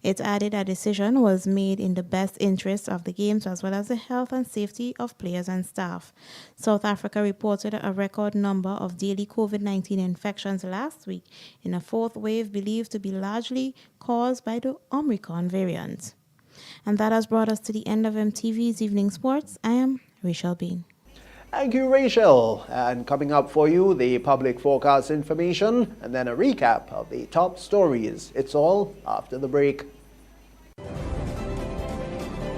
It added a decision was made in the best interest of the games as well as the health and safety of players and staff. South Africa reported a record number of daily COVID-19 infections last week in a fourth wave believed to be largely caused by the Omicron variant. And that has brought us to the end of MTV's Evening Sports. I am Rachel Bean. Thank you, Rachel. And coming up for you, the public forecast information and then a recap of the top stories. It's all after the break.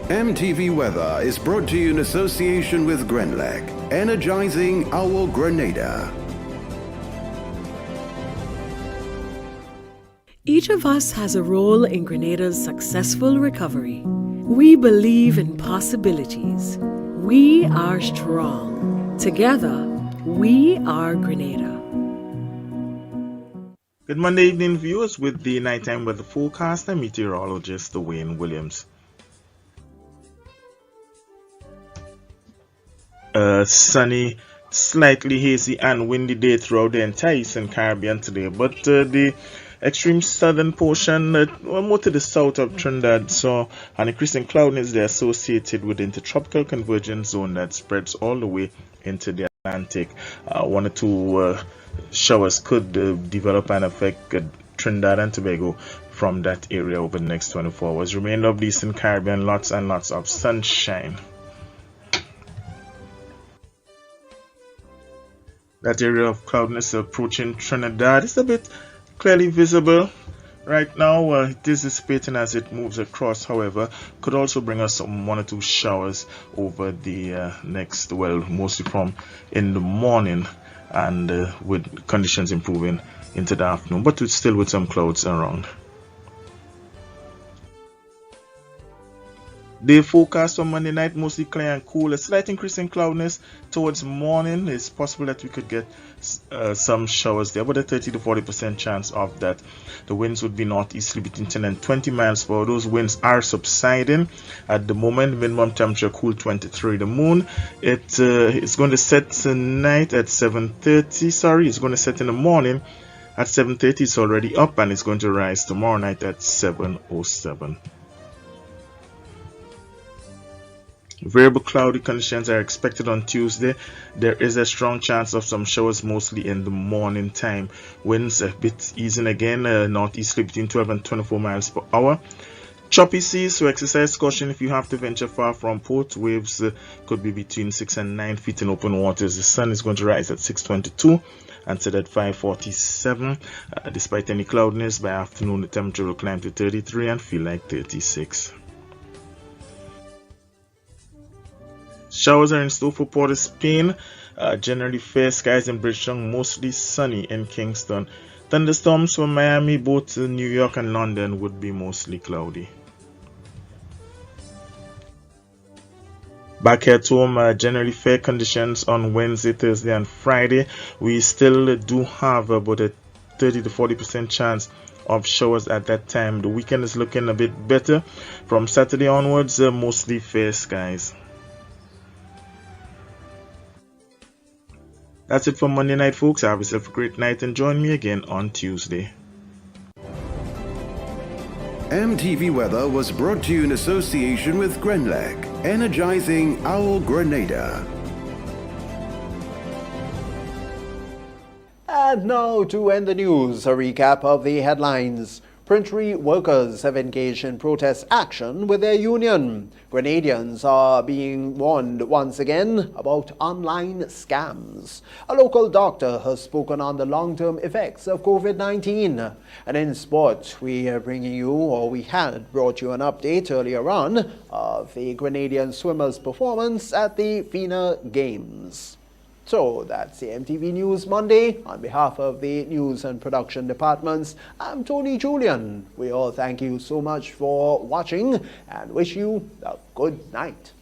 MTV Weather is brought to you in association with Grenlec, energizing our Grenada. Each of us has a role in Grenada's successful recovery. We believe in possibilities. We are strong. Together, we are Grenada. Good Monday evening, viewers, with the nighttime weather forecast and meteorologist Wayne Williams. Sunny, slightly hazy and windy day throughout the entire Eastern Caribbean today, but the extreme southern portion, more to the south of Trinidad, saw an increasing cloudiness there associated with the intertropical convergence zone that spreads all the way into the Atlantic. One or two showers could develop and affect Trinidad and Tobago from that area over the next 24 hours. Remainder of the Eastern Caribbean, lots and lots of sunshine. That area of cloudiness approaching Trinidad is a bit clearly visible right now. It is dissipating as it moves across, however, could also bring us one or two showers over the next, well, mostly from in the morning and with conditions improving into the afternoon, but still with some clouds around. The forecast for Monday night, mostly clear and cool. A slight increase in cloudiness towards morning. It's possible that we could get some showers there, but a 30 to 40% chance of that. The winds would be northeasterly between 10 and 20 miles per hour. Those winds are subsiding at the moment. Minimum temperature cool 23. The moon, it's going to set tonight at 7:30. Sorry, it's going to set in the morning at 7:30. It's already up, and it's going to rise tomorrow night at 7:07. Variable cloudy conditions are expected on Tuesday. There is a strong chance of some showers, mostly in the morning time. Winds a bit easing again, northeasterly between 12 and 24 miles per hour. Choppy seas, so exercise caution if you have to venture far from port. Waves could be between 6 and 9 feet in open waters. The sun is going to rise at 6:22 and set at 5:47. Despite any cloudiness, by afternoon the temperature will climb to 33 and feel like 36. Showers are in store for Port of Spain. Generally fair skies in Bridgetown, mostly sunny in Kingston. Thunderstorms for Miami, both New York and London would be mostly cloudy. Back at home, generally fair conditions on Wednesday, Thursday and Friday. We still do have about a 30 to 40% chance of showers at that time. The weekend is looking a bit better. From Saturday onwards, mostly fair skies. That's it for Monday night, folks. Have yourself a great night and join me again on Tuesday. MTV Weather was brought to you in association with Grenlec, energizing our Grenada. And now to end the news, a recap of the headlines. Printery workers have engaged in protest action with their union. Grenadians are being warned once again about online scams. A local doctor has spoken on the long-term effects of COVID-19. And in sport, we had brought you an update earlier on of the Grenadian swimmers' performance at the FINA Games. So that's the MTV News Monday. On behalf of the news and production departments, I'm Tony Julian. We all thank you so much for watching and wish you a good night.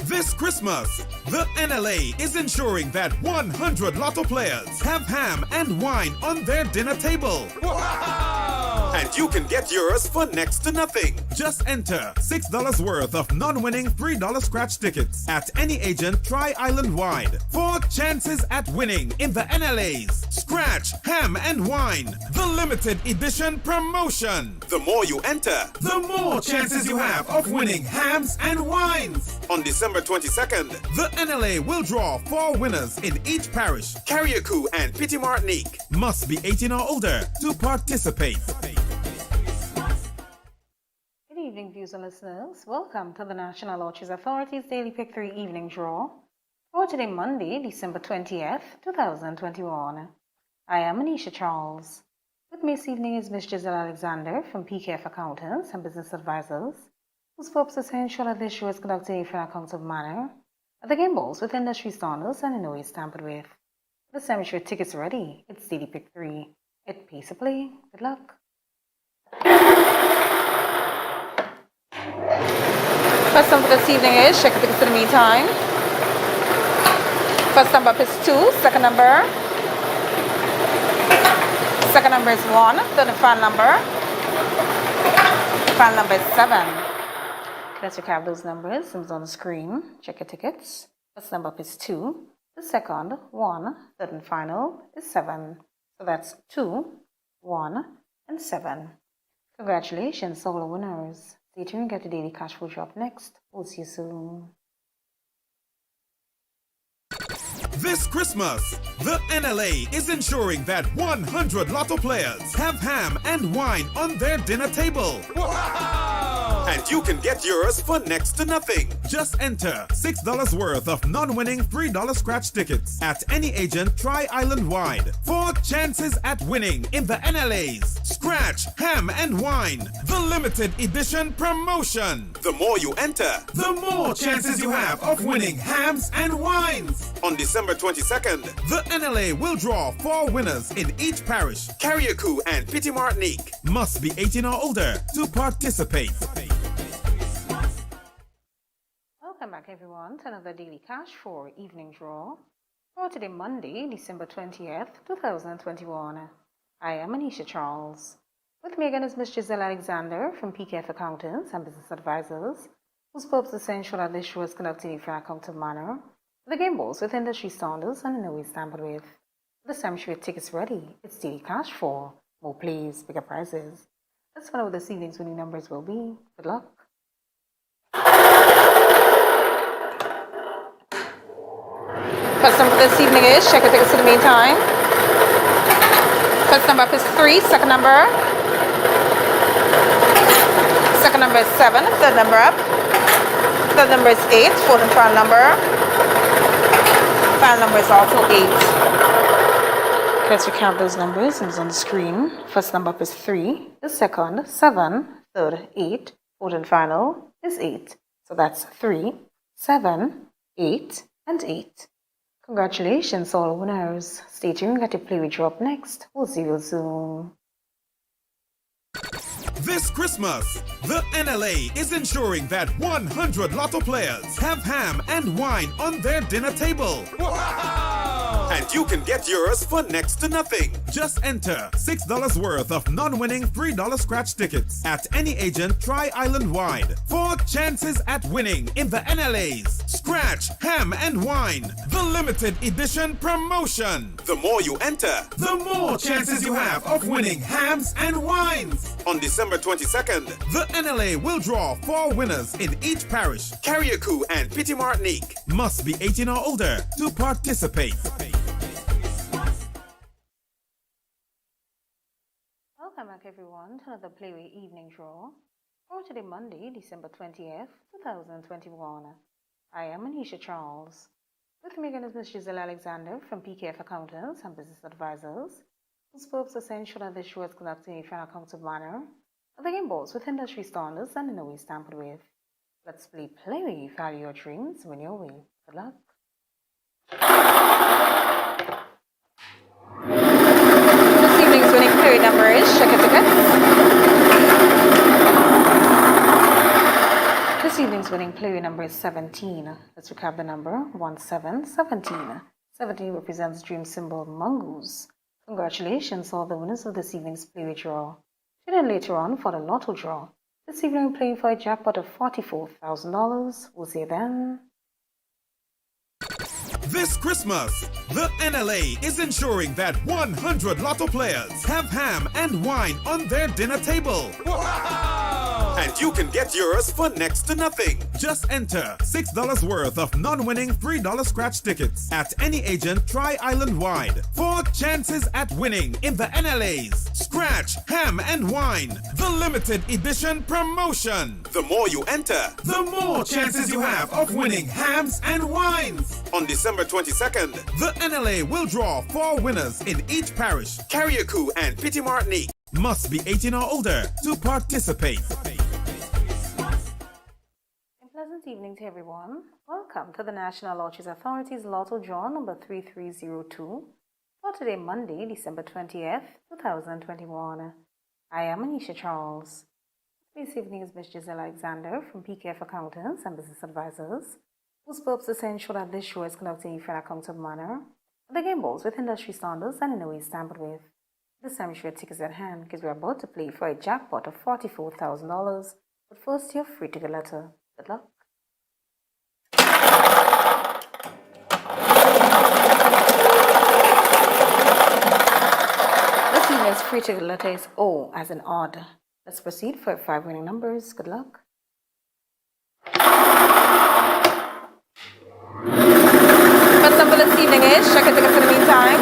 This Christmas, the NLA is ensuring that 100 lotto players have ham and wine on their dinner table. Wow! And you can get yours for next to nothing. Just enter $6 worth of non-winning $3 scratch tickets at any agent Tri-Island-wide. 4 chances at winning in the NLA's Scratch, Ham and Wine, the limited edition promotion. The more you enter, the more chances you have of winning hams and wines. On December 22nd, the NLA will draw 4 winners in each parish, Carriacou and Petit Martinique. Must be 18 or older to participate. Good evening, viewers and listeners. Welcome to the National Lotteries Authority's Daily Pick 3 Evening Draw for today, Monday, December 20th, 2021. I am Anisha Charles. With me this evening is Ms. Giselle Alexander from PKF Accountants and Business Advisors, whose purpose is to ensure that this show is conducted in a fair and accountable manner, that the game balls with industry standards and in no way tampered with. The cemetery tickets ready. It's Daily Pick 3. It pays to play. Good luck. First number this evening is check the tickets in the meantime. First number up is 2, second number. Second number is 1, third and final number. Final number is 7. Let's recap those numbers. It's on the screen. Check your tickets. First number up is 2. The second, 1, third and final is 7. So that's 2, 1, and 7. Congratulations to all the winners. Stay tuned and get the daily cash flow drop next. We'll see you soon. This Christmas, the NLA is ensuring that 100 lotto players have ham and wine on their dinner table. Wow! And you can get yours for next to nothing. Just enter $6 worth of non-winning $3 scratch tickets at any agent Tri-Island-wide. 4 chances at winning in the NLA's Scratch, Ham and Wine, the limited edition promotion. The more you enter, the more chances you have of winning hams and wines. On December 22nd, the NLA will draw 4 winners in each parish, Carriacou and Petit Martinique. Must be 18 or older to participate. Welcome back, everyone, to another Daily Cash for Evening Draw for today, Monday, December 20th, 2021. I am Anisha Charles. With me again is Ms. Giselle Alexander from PKF Accountants and Business Advisors, whose purpose is to ensure that this show is conducted in a fair and accountable manner. The game balls with industry standards and in no way tampered with. This time, show your tickets ready. It's Daily Cash for more plays, bigger prizes. Let's find out what this evening's winning numbers will be. Good luck. First number this evening is check your tickets in the meantime. First number up is 3, second number. Second number is 7, third number up. Third number is 8, fourth and final number. Final number is also 8. Let's recap those numbers. It's on the screen. First number up is 3. The second, 7. Third, 8. Fourth and final is 8. So that's 3, 7, 8, and 8. Congratulations, all winners. Stay tuned. Get to play with you up next. We'll see you soon. This Christmas, the NLA is ensuring that 100 lotto players have ham and wine on their dinner table. Wow! And you can get yours for next to nothing. Just enter $6 worth of non-winning $3 scratch tickets at any agent Tri-Island-wide. 4 chances at winning in the NLA's Scratch, Ham and Wine, the limited edition promotion. The more you enter, the more chances you have of winning hams and wines. On December 22nd, the NLA will draw 4 winners in each parish, Carriacou and Petit Martinique. Must be 18 or older to participate. Welcome back, everyone, to another Playway Evening Draw for today, Monday, December 20th, 2021. I am Anisha Charles. With me again is Ms. Giselle Alexander from PKF Accountants and Business Advisors, whose purpose is to ensure that this show is conducted in a fair and accountable manner. The game balls with industry standards and in no way tampered with. Let's play Playway. Value your dreams, win your way. Good luck. This evening's winning Playway number is check your tickets. This evening's winning evening player number is 17. Let's recap the number 1717. 17 represents dream symbol mongoose. Congratulations all the winners of this evening's player draw. Tune in later on for the lotto draw. This evening we're playing for a jackpot of $44,000. We'll see you then. This Christmas, the NLA is ensuring that 100 lotto players have ham and wine on their dinner table. Wow! And you can get yours for next to nothing. Just enter $6 worth of non-winning $3 scratch tickets at any agent Tri-Island-wide. 4 chances at winning in the NLA's Scratch, Ham and Wine, the limited edition promotion. The more you enter, the more chances you have of winning hams and wines. On December 22nd, the NLA will draw 4 winners in each parish, Carriacou and Petit Martinique. Must be 18 or older to participate. A pleasant evening to everyone. Welcome to the National Lotteries Authority's Lotto Draw number 3302 for today, Monday, December 20th, 2021. I am Anisha Charles. This evening is Ms. Giselle Alexander from PKF Accountants and Business Advisors, whose purpose is to ensure that this show is conducted in a fair and accountable manner, and the game balls with industry standards and in a way tampered with. This time, you should take tickets at hand because we're about to play for a jackpot of $44,000. But first, you're free to get a letter. Good luck. This evening's free to get letter is O as in odd. Let's proceed for 5 winning numbers. Good luck. First number this evening is, check your tickets in the meantime.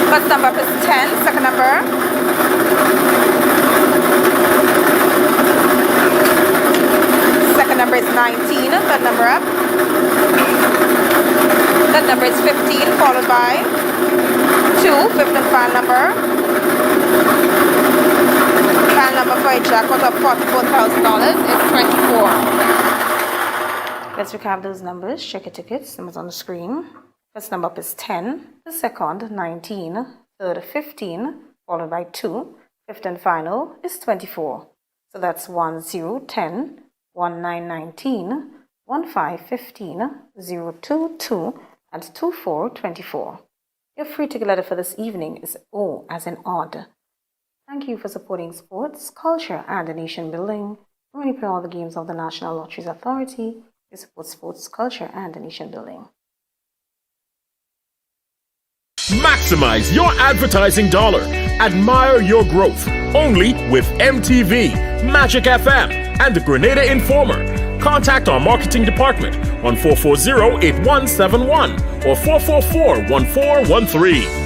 First number is 10, second number. Second number is 19, third number up. Third number is 15, followed by 2, fifth and final number. Final number for a jackpot of $44,000 is 24. Let's recap those numbers. Check your tickets. Numbers on the screen. First number up is 10. The second, 19. Third, 15. Followed by 2. Fifth and final is 24. So that's 10, 10, 19, 19, 15, 15, 2, and 24, 24. Your free ticket letter for this evening is O as in odd. Thank you for supporting sports, culture, and the nation building. When you play all the games of the National Lotteries Authority, you support sports, culture, and the nation building. Maximize your advertising dollar. Admire your growth. Only with MTV, Magic FM, and the Grenada Informer. Contact our marketing department on 440-8171 or 444-1413.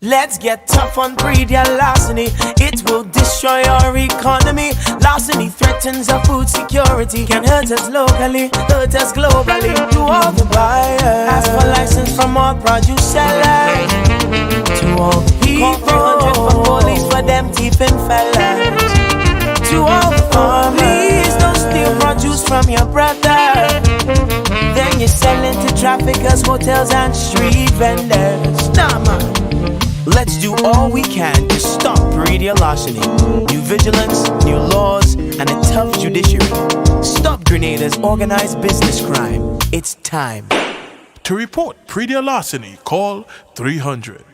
Let's get tough on pre-deal larceny. It will destroy our economy. Larceny threatens our food security. Can hurt us locally, hurt us globally. To all the buyers, ask for license from all produce sellers. To all the people, 300 for police for them thieving fellas. To all the farmers, please don't steal produce from your brother. Then you're selling to traffickers, hotels and street vendors. Nah man, let's do all we can to stop pre-deal larceny. New vigilance, new laws, and a tough judiciary. Stop Grenada's organized business crime. It's time. To report pre-deal larceny, call 300.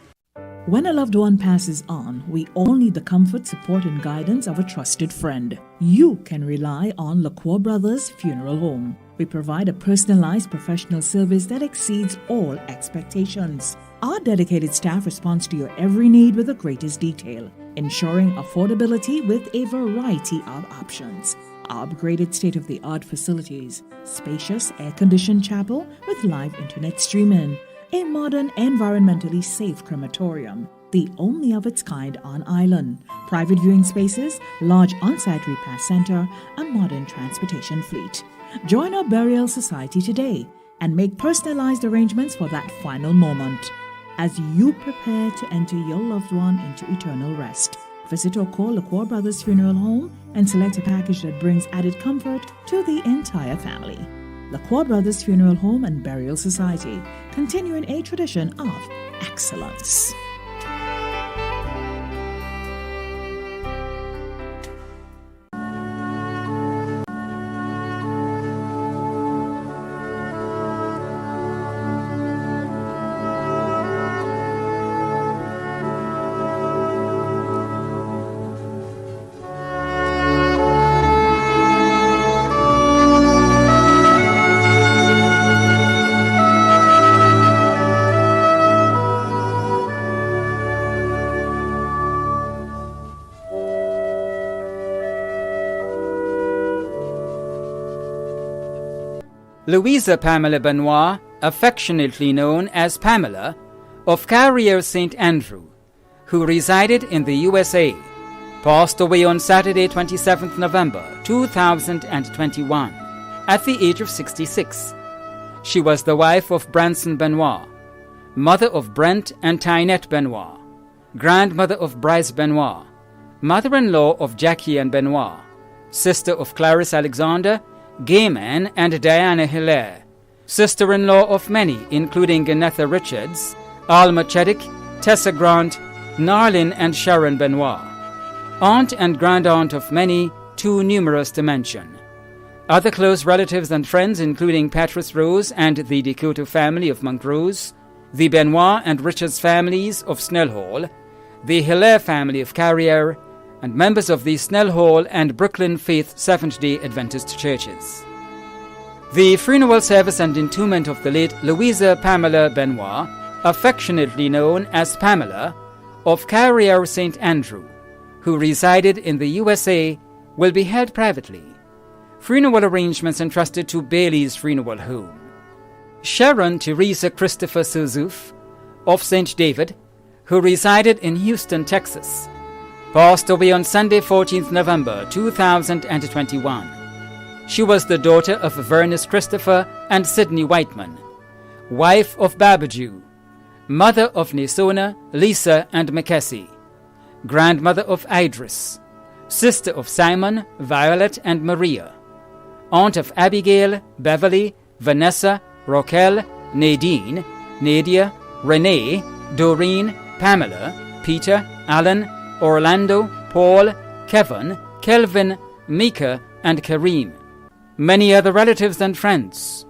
When a loved one passes on, we all need the comfort, support, and guidance of a trusted friend. You can rely on LaCour Brothers Funeral Home. We provide a personalized professional service that exceeds all expectations. Our dedicated staff responds to your every need with the greatest detail, ensuring affordability with a variety of options. Our upgraded state-of-the-art facilities, spacious air-conditioned chapel with live internet streaming, a modern, environmentally safe crematorium, the only of its kind on island, private viewing spaces, large on-site repast center, a modern transportation fleet. Join our burial society today and make personalized arrangements for that final moment. as you prepare to enter your loved one into eternal rest. Visit or call LaCour Brothers Funeral Home and select a package that brings added comfort to the entire family. LaCour Brothers Funeral Home and Burial Society, continuing a tradition of excellence. Louisa Pamela Benoit, affectionately known as Pamela, of Carrier St. Andrew, who resided in the USA, passed away on Saturday 27th November 2021 at the age of 66. She was the wife of Branson Benoit, mother of Brent and Tynette Benoit, grandmother of Bryce Benoit, mother-in-law of Jackie Ann Benoit, sister of Clarice Alexander, Gayman and Diana Hilaire, sister-in-law of many, including Ganetha Richards, Alma Cheddick, Tessa Grant, Narlin and Sharon Benoit, aunt and grandaunt of many, too numerous to mention. Other close relatives and friends, including Patrice Rose and the Decoto family of Montrose, the Benoit and Richards families of Snell Hall, the Hilaire family of Carrier, and members of the Snell Hall and Brooklyn Faith Seventh-day Adventist churches. The funeral service and entombment of the late Louisa Pamela Benoit, affectionately known as Pamela, of Carrier St. Andrew, who resided in the USA, will be held privately. Funeral arrangements entrusted to Bailey's Funeral Home. Sharon Teresa Christopher Souzouf, of St. David, who resided in Houston, Texas, passed away on Sunday 14th November 2021. She was the daughter of Vernice Christopher and Sidney Whiteman, wife of Babajou, mother of Nisona, Lisa and McKessie, grandmother of Idris, sister of Simon, Violet and Maria, aunt of Abigail, Beverly, Vanessa, Raquel, Nadine, Nadia, Renee, Doreen, Pamela, Peter, Alan, Orlando, Paul, Kevin, Kelvin, Mika, and Kareem. Many other relatives and friends.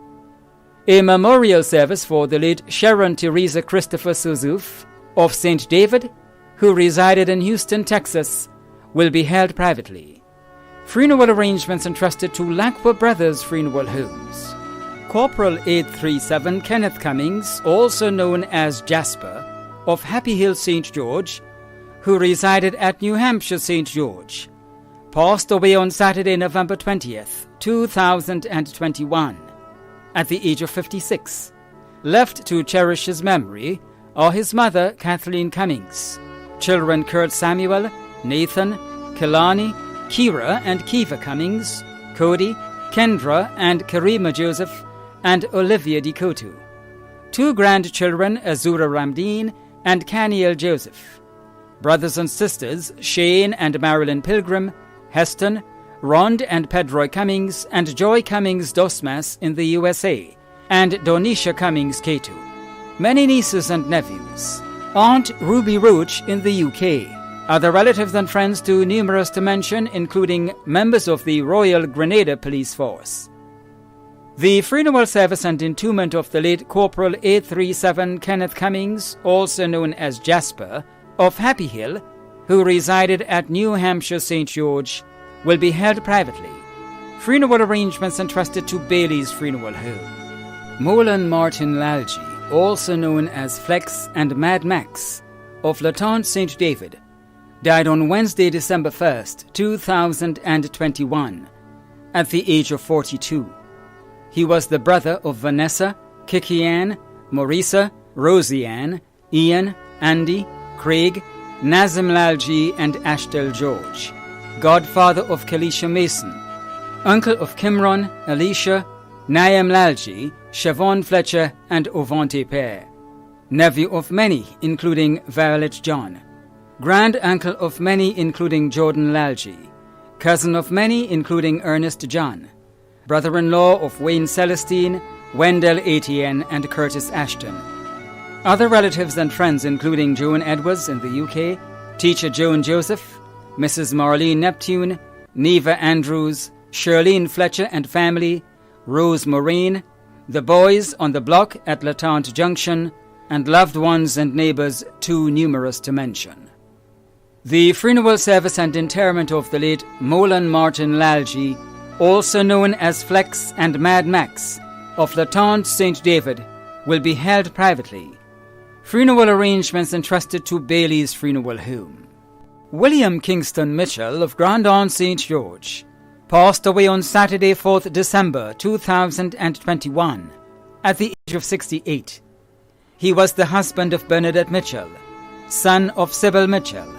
A memorial service for the late Sharon Teresa Christopher Souzouf of St. David, who resided in Houston, Texas, will be held privately. Funeral arrangements entrusted to LaCour Brothers Funeral Homes. Corporal 837 Kenneth Cummings, also known as Jasper, of Happy Hill St. George, who resided at New Hampshire St. George, passed away on Saturday, November 20th, 2021, at the age of 56. Left to cherish his memory are his mother, Kathleen Cummings, children Kurt Samuel, Nathan, Kelani, Kira and Kiva Cummings, Cody, Kendra and Karima Joseph, and Olivia Decoto. Two grandchildren, Azura Ramdeen and Caniel Joseph. Brothers and sisters, Shane and Marilyn Pilgrim, Heston, Rond and Pedroy Cummings, and Joy Cummings Dosmas in the USA, and Donisha Cummings Ketu. Many nieces and nephews. Aunt Ruby Roach in the UK. Other relatives and friends too numerous to mention, including members of the Royal Grenada Police Force. The funeral service and entombment of the late Corporal 837 Kenneth Cummings, also known as Jasper, of Happy Hill, who resided at New Hampshire St. George, will be held privately. Funeral arrangements entrusted to Bailey's Funeral Home. Molan Martin Lalji, also known as Flex and Mad Max, of Latente St. David, died on Wednesday, December 1st, 2021, at the age of 42. He was the brother of Vanessa, Kikianne, Maurisa, Roseanne, Ian, Andy, Craig, Nazim Lalji and Ashtel George, godfather of Kalisha Mason, uncle of Kimron, Alicia, Nayam Lalji, Siobhan Fletcher and Ovante Pear. nephew of many, including Violet John, grand-uncle of many, including Jordan Lalji, cousin of many, including Ernest John, brother-in-law of Wayne Celestine, Wendell Etienne, and Curtis Ashton. Other relatives and friends including Joan Edwards in the UK, teacher Joan Joseph, Mrs. Marlene Neptune, Neva Andrews, Shirlene Fletcher and family, Rose Moraine, the boys on the block at Latente Junction, and loved ones and neighbours too numerous to mention. The funeral service and interment of the late Molan Martin Lalji, also known as Flex and Mad Max, of Latente St. David, will be held privately. Funeral arrangements entrusted to Bailey's Funeral Home. William Kingston Mitchell of Grandon St. George passed away on Saturday, 4th December 2021, at the age of 68. He was the husband of Bernadette Mitchell, son of Sybil Mitchell,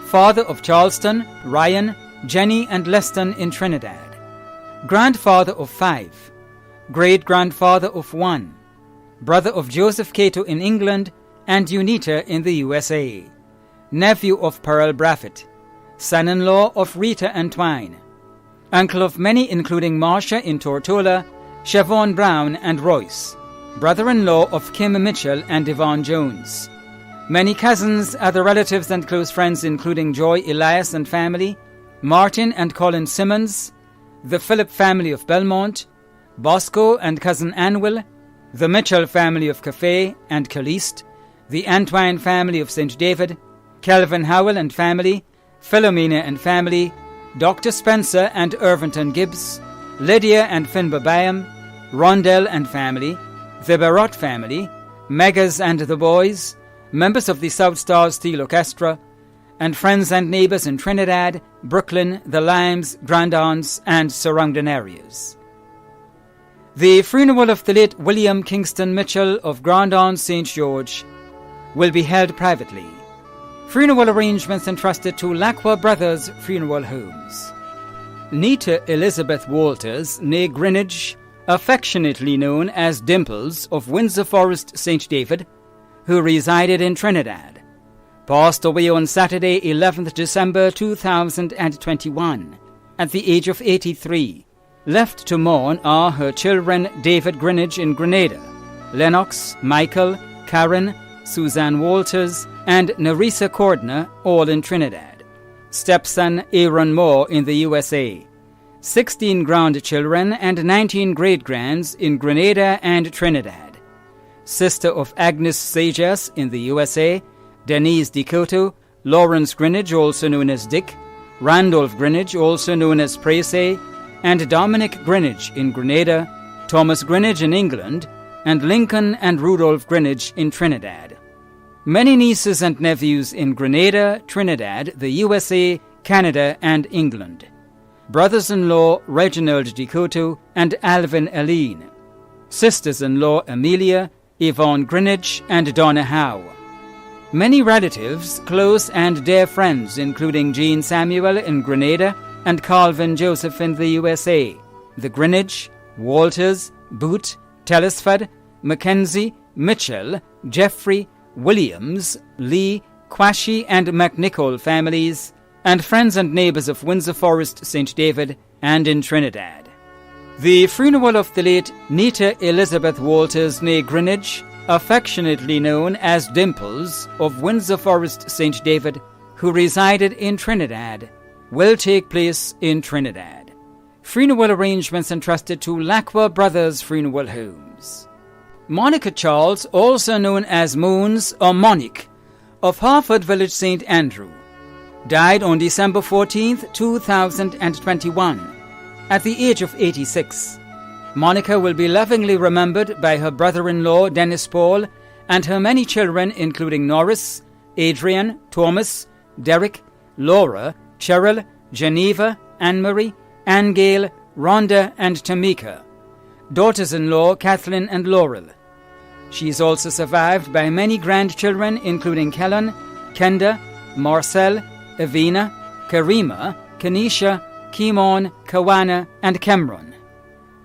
father of Charleston, Ryan, Jenny and Leston in Trinidad, grandfather of 5, great-grandfather of 1, brother of Joseph Cato in England and Unita in the USA, nephew of Pearl Braffett, son-in-law of Rita and Twine, uncle of many including Marcia in Tortola, Siobhan Brown and Royce, brother-in-law of Kim Mitchell and Yvonne Jones. Many cousins, other relatives and close friends including Joy Elias and family, Martin and Colin Simmons, the Phillip family of Belmont, Bosco and cousin Anwil, the Mitchell family of Cafe and Caliste, the Antwine family of St. David, Kelvin Howell and family, Philomena and family, Dr. Spencer and Irvington Gibbs, Lydia and Finbar Byam, Rondell and family, the Barrott family, Megas and the boys, members of the South Stars Steel Orchestra, and friends and neighbours in Trinidad, Brooklyn, the Limes, Grandons, and surrounding areas. The funeral of the late William Kingston Mitchell of Grandon St. George will be held privately. Funeral arrangements entrusted to Lacqua Brothers Funeral Homes. Nita Elizabeth Walters, née Greenwich, affectionately known as Dimples of Windsor Forest, St. David, who resided in Trinidad, passed away on Saturday, 11th December 2021, at the age of 83. Left to mourn are her children David Greenwich in Grenada, Lennox, Michael, Karen, Suzanne Walters, and Nerissa Cordner, all in Trinidad. Stepson Aaron Moore in the USA. 16 grandchildren and 19 great-grands in Grenada and Trinidad. Sister of Agnes Sajas in the USA, Denise DeCoto, Lawrence Greenwich, also known as Dick, Randolph Greenwich, also known as Prese, and Dominic Greenwich in Grenada, Thomas Greenwich in England, and Lincoln and Rudolph Greenwich in Trinidad. Many nieces and nephews in Grenada, Trinidad, the USA, Canada, and England. Brothers-in-law Reginald DeCoto and Alvin Aline. Sisters-in-law Amelia, Yvonne Greenwich, and Donna Howe. Many relatives, close and dear friends, including Jean Samuel in Grenada and Calvin Joseph in the USA, the Greenwich, Walters, Boot, Telesford, Mackenzie, Mitchell, Jeffrey, Williams, Lee, Quashie, and McNichol families, and friends and neighbours of Windsor Forest, St. David, and in Trinidad. The funeral of the late Nita Elizabeth Walters née Greenwich, affectionately known as Dimples of Windsor Forest, St. David, who resided in Trinidad, will take place in Trinidad. Funeral arrangements entrusted to Lacqua Brothers Funeral Homes. Monica Charles, also known as Moons or Monique, of Harford Village, St. Andrew, died on December 14, 2021, at the age of 86. Monica will be lovingly remembered by her brother-in-law Dennis Paul and her many children including Norris, Adrian, Thomas, Derek, Laura, Cheryl, Geneva, Anne-Marie, Anne-Gail, Rhonda and Tamika. Daughters-in-law Kathleen and Laurel. She is also survived by many grandchildren including Kellen, Kenda, Marcel, Evina, Karima, Kanisha, Kimon, Kawana, and Cameron.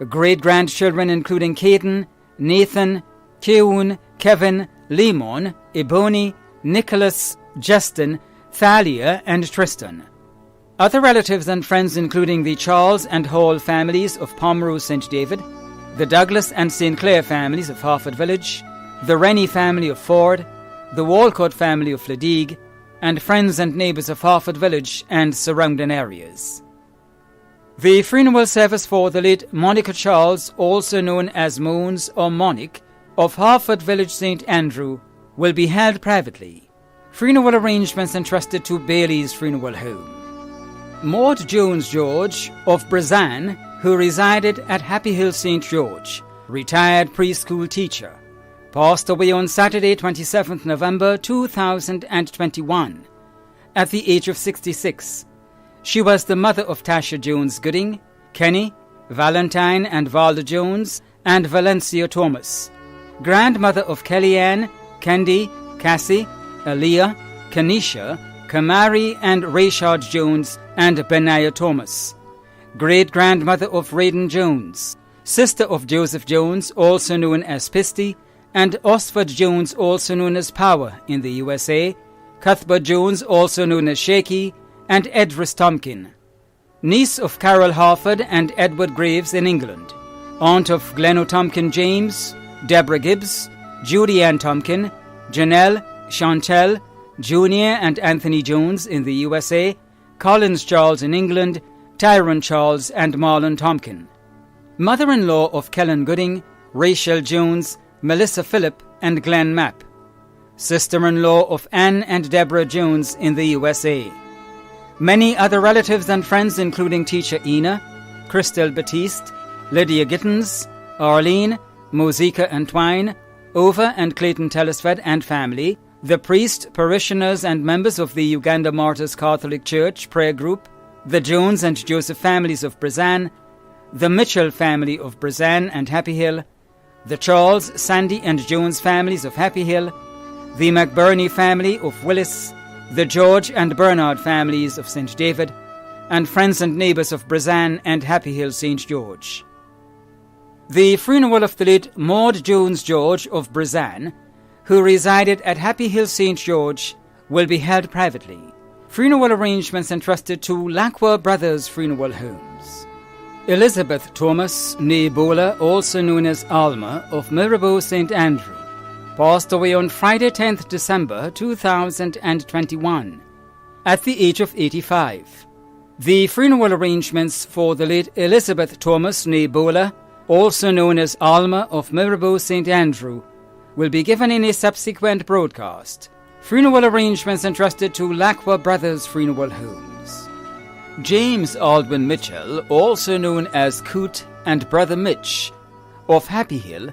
Great-grandchildren including Caden, Nathan, Keun, Kevin, Lemon, Ebony, Nicholas, Justin, Thalia, and Tristan. Other relatives and friends including the Charles and Hall families of Pomeroy St. David, the Douglas and St. Clair families of Harford Village, the Rennie family of Ford, the Walcott family of Ladigue, and friends and neighbours of Harford Village and surrounding areas. The funeral service for the late Monica Charles, also known as Moons or Monic, of Harford Village St. Andrew, will be held privately. Funeral arrangements entrusted to Bailey's Funeral Home. Maud Jones George of Brazan, who resided at Happy Hill St. George, retired preschool teacher, passed away on Saturday 27th November 2021 at the age of 66. She was the mother of Tasha Jones Gooding, Kenny, Valentine and Valda Jones, and Valencia Thomas, grandmother of Kellyanne, Kendi, Cassie, Aaliyah, Kanisha, Kamari and Rayshard Jones and Benaiah Thomas, great-grandmother of Raiden Jones, sister of Joseph Jones, also known as Pisty, and Osford Jones, also known as Power in the USA, Cuthbert Jones, also known as Shaky, and Edris Tompkin, niece of Carol Harford and Edward Graves in England, aunt of Glenn O'Tompkin James, Deborah Gibbs, Judy Ann Tompkin, Janelle, Chantel, Junior and Anthony Jones in the USA, Collins Charles in England, Tyrone Charles and Marlon Tompkin, mother-in-law of Kellen Gooding, Rachel Jones, Melissa Phillip and Glenn Mapp, sister-in-law of Anne and Deborah Jones in the USA. Many other relatives and friends including teacher Ina, Christelle Batiste, Lydia Gittins, Arlene, Mosika and Twine, Ova and Clayton Telesford and family, the priest, parishioners and members of the Uganda Martyrs Catholic Church prayer group, the Jones and Joseph families of Brazan, the Mitchell family of Brazan and Happy Hill, the Charles, Sandy and Jones families of Happy Hill, the McBurney family of Willis, the George and Bernard families of St. David, and friends and neighbours of Brazan and Happy Hill St. George. The funeral of the late Maud Jones George of Brazan, who resided at Happy Hill St. George, will be held privately. Funeral arrangements entrusted to Lacqua Brothers Funeral Homes. Elizabeth Thomas Nebola, also known as Alma, of Mirabeau St. Andrew, passed away on Friday 10th December 2021 at the age of 85. The funeral arrangements for the late Elizabeth Thomas Nebola, also known as Alma of Mirabeau St. Andrew, will be given in a subsequent broadcast. Funeral arrangements entrusted to Lacqua Brothers Funeral Homes. James Aldwin Mitchell, also known as Coot and Brother Mitch, of Happy Hill,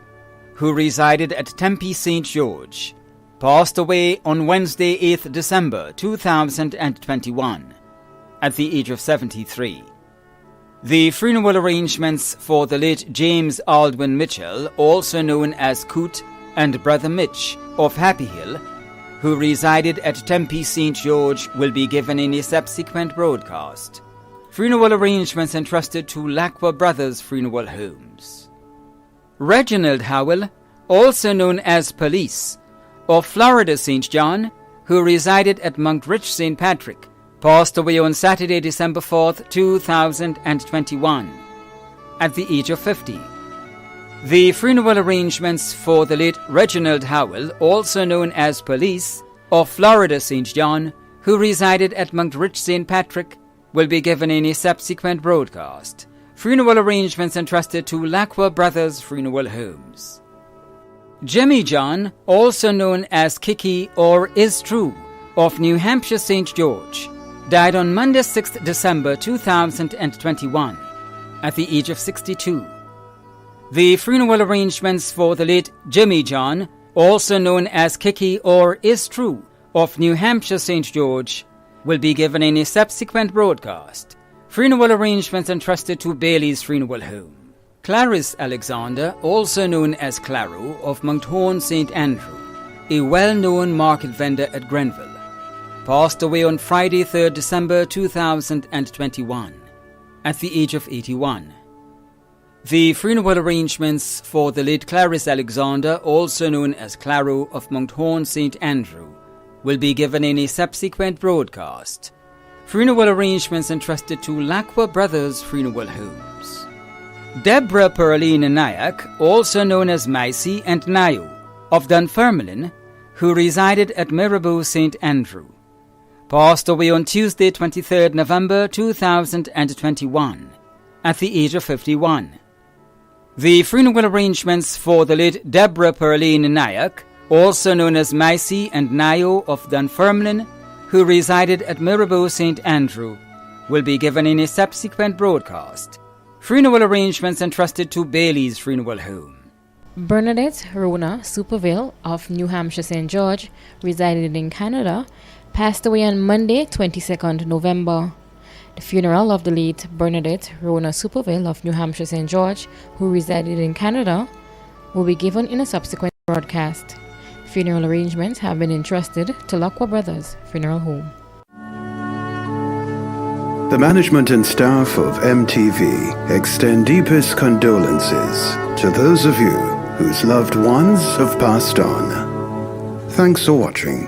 who resided at Tempe St. George, passed away on Wednesday 8th December 2021 at the age of 73. The funeral arrangements for the late James Aldwin Mitchell, also known as Coot and Brother Mitch, of Happy Hill, who resided at Tempe St. George, will be given in a subsequent broadcast. Funeral arrangements entrusted to Lacqua Brothers Funeral Homes. Reginald Howell, also known as Police, of Florida St. John, who resided at Monkrich St. Patrick, passed away on Saturday, December 4th, 2021, at the age of 50. The funeral arrangements for the late Reginald Howell, also known as Police, of Florida St. John, who resided at Monkrich St. Patrick, will be given in a subsequent broadcast. Funeral arrangements entrusted to Lacqua Brothers Funeral Homes. Jimmy John, also known as Kiki or Is True, of New Hampshire St. George, died on Monday 6th December 2021 at the age of 62. The funeral arrangements for the late Jimmy John, also known as Kiki or Is True, of New Hampshire St. George, will be given in a subsequent broadcast. Funeral arrangements entrusted to Bailey's Funeral Home. Clarice Alexander, also known as Claro, of Monkhorn St. Andrew, a well-known market vendor at Grenville, passed away on Friday 3rd December 2021 at the age of 81. The funeral arrangements for the late Clarice Alexander, also known as Claro of Mount Horn St. Andrew, will be given in a subsequent broadcast. Funeral arrangements entrusted to Lacwa Brothers Funeral Homes. Deborah Perline Nayak, also known as Maisi and Nayo, of Dunfermline, who resided at Mirabeau St. Andrew, passed away on Tuesday, 23rd November 2021, at the age of 51. The funeral arrangements for the late Deborah Perline Nayak, also known as Maisi and Nayo of Dunfermline, who resided at Mirabeau St. Andrew, will be given in a subsequent broadcast. Funeral arrangements entrusted to Bailey's Funeral Home. Bernadette Rona Superville of New Hampshire St. George, residing in Canada, passed away on Monday, 22nd November. The funeral of the late Bernadette Rona Superville of New Hampshire St. George, who resided in Canada, will be given in a subsequent broadcast. Funeral arrangements have been entrusted to Lacwa Brothers Funeral Home. The management and staff of MTV extend deepest condolences to those of you whose loved ones have passed on. Thanks for watching.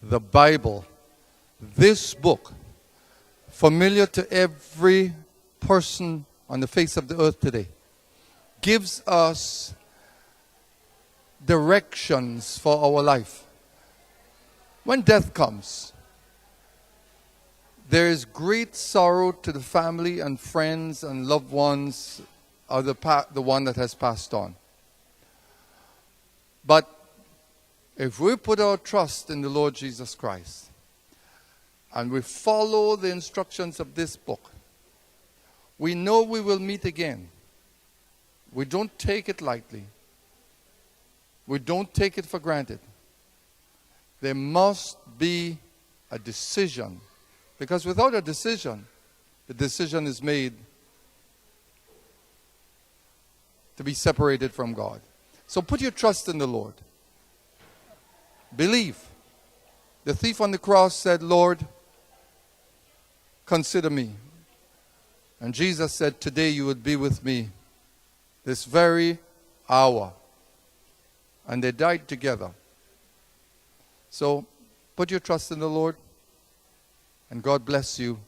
The Bible, this book, familiar to every person on the face of the earth today, gives us directions for our life. When death comes, there is great sorrow to the family and friends and loved ones of the one that has passed on. But if we put our trust in the Lord Jesus Christ and we follow the instructions of this book, we know we will meet again. We don't take it lightly. We don't take it for granted. There must be a decision, because without a decision, the decision is made to be separated from God. So put your trust in the Lord. Believe. The thief on the cross said, Lord, consider me. And Jesus said, today you would be with me, this very hour. And they died together. So put your trust in the Lord, and God bless you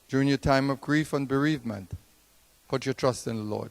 during your time of grief and bereavement. Put your trust in the Lord.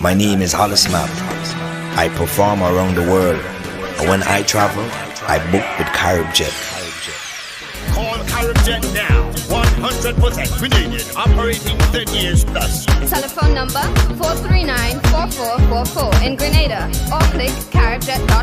My name is Hollis Map. I perform around the world. And when I travel, I book with CaribJet. Call CaribJet now. 100% Canadian. Operating 10 years plus. Telephone number 439-4444 in Grenada or click caribjet.com.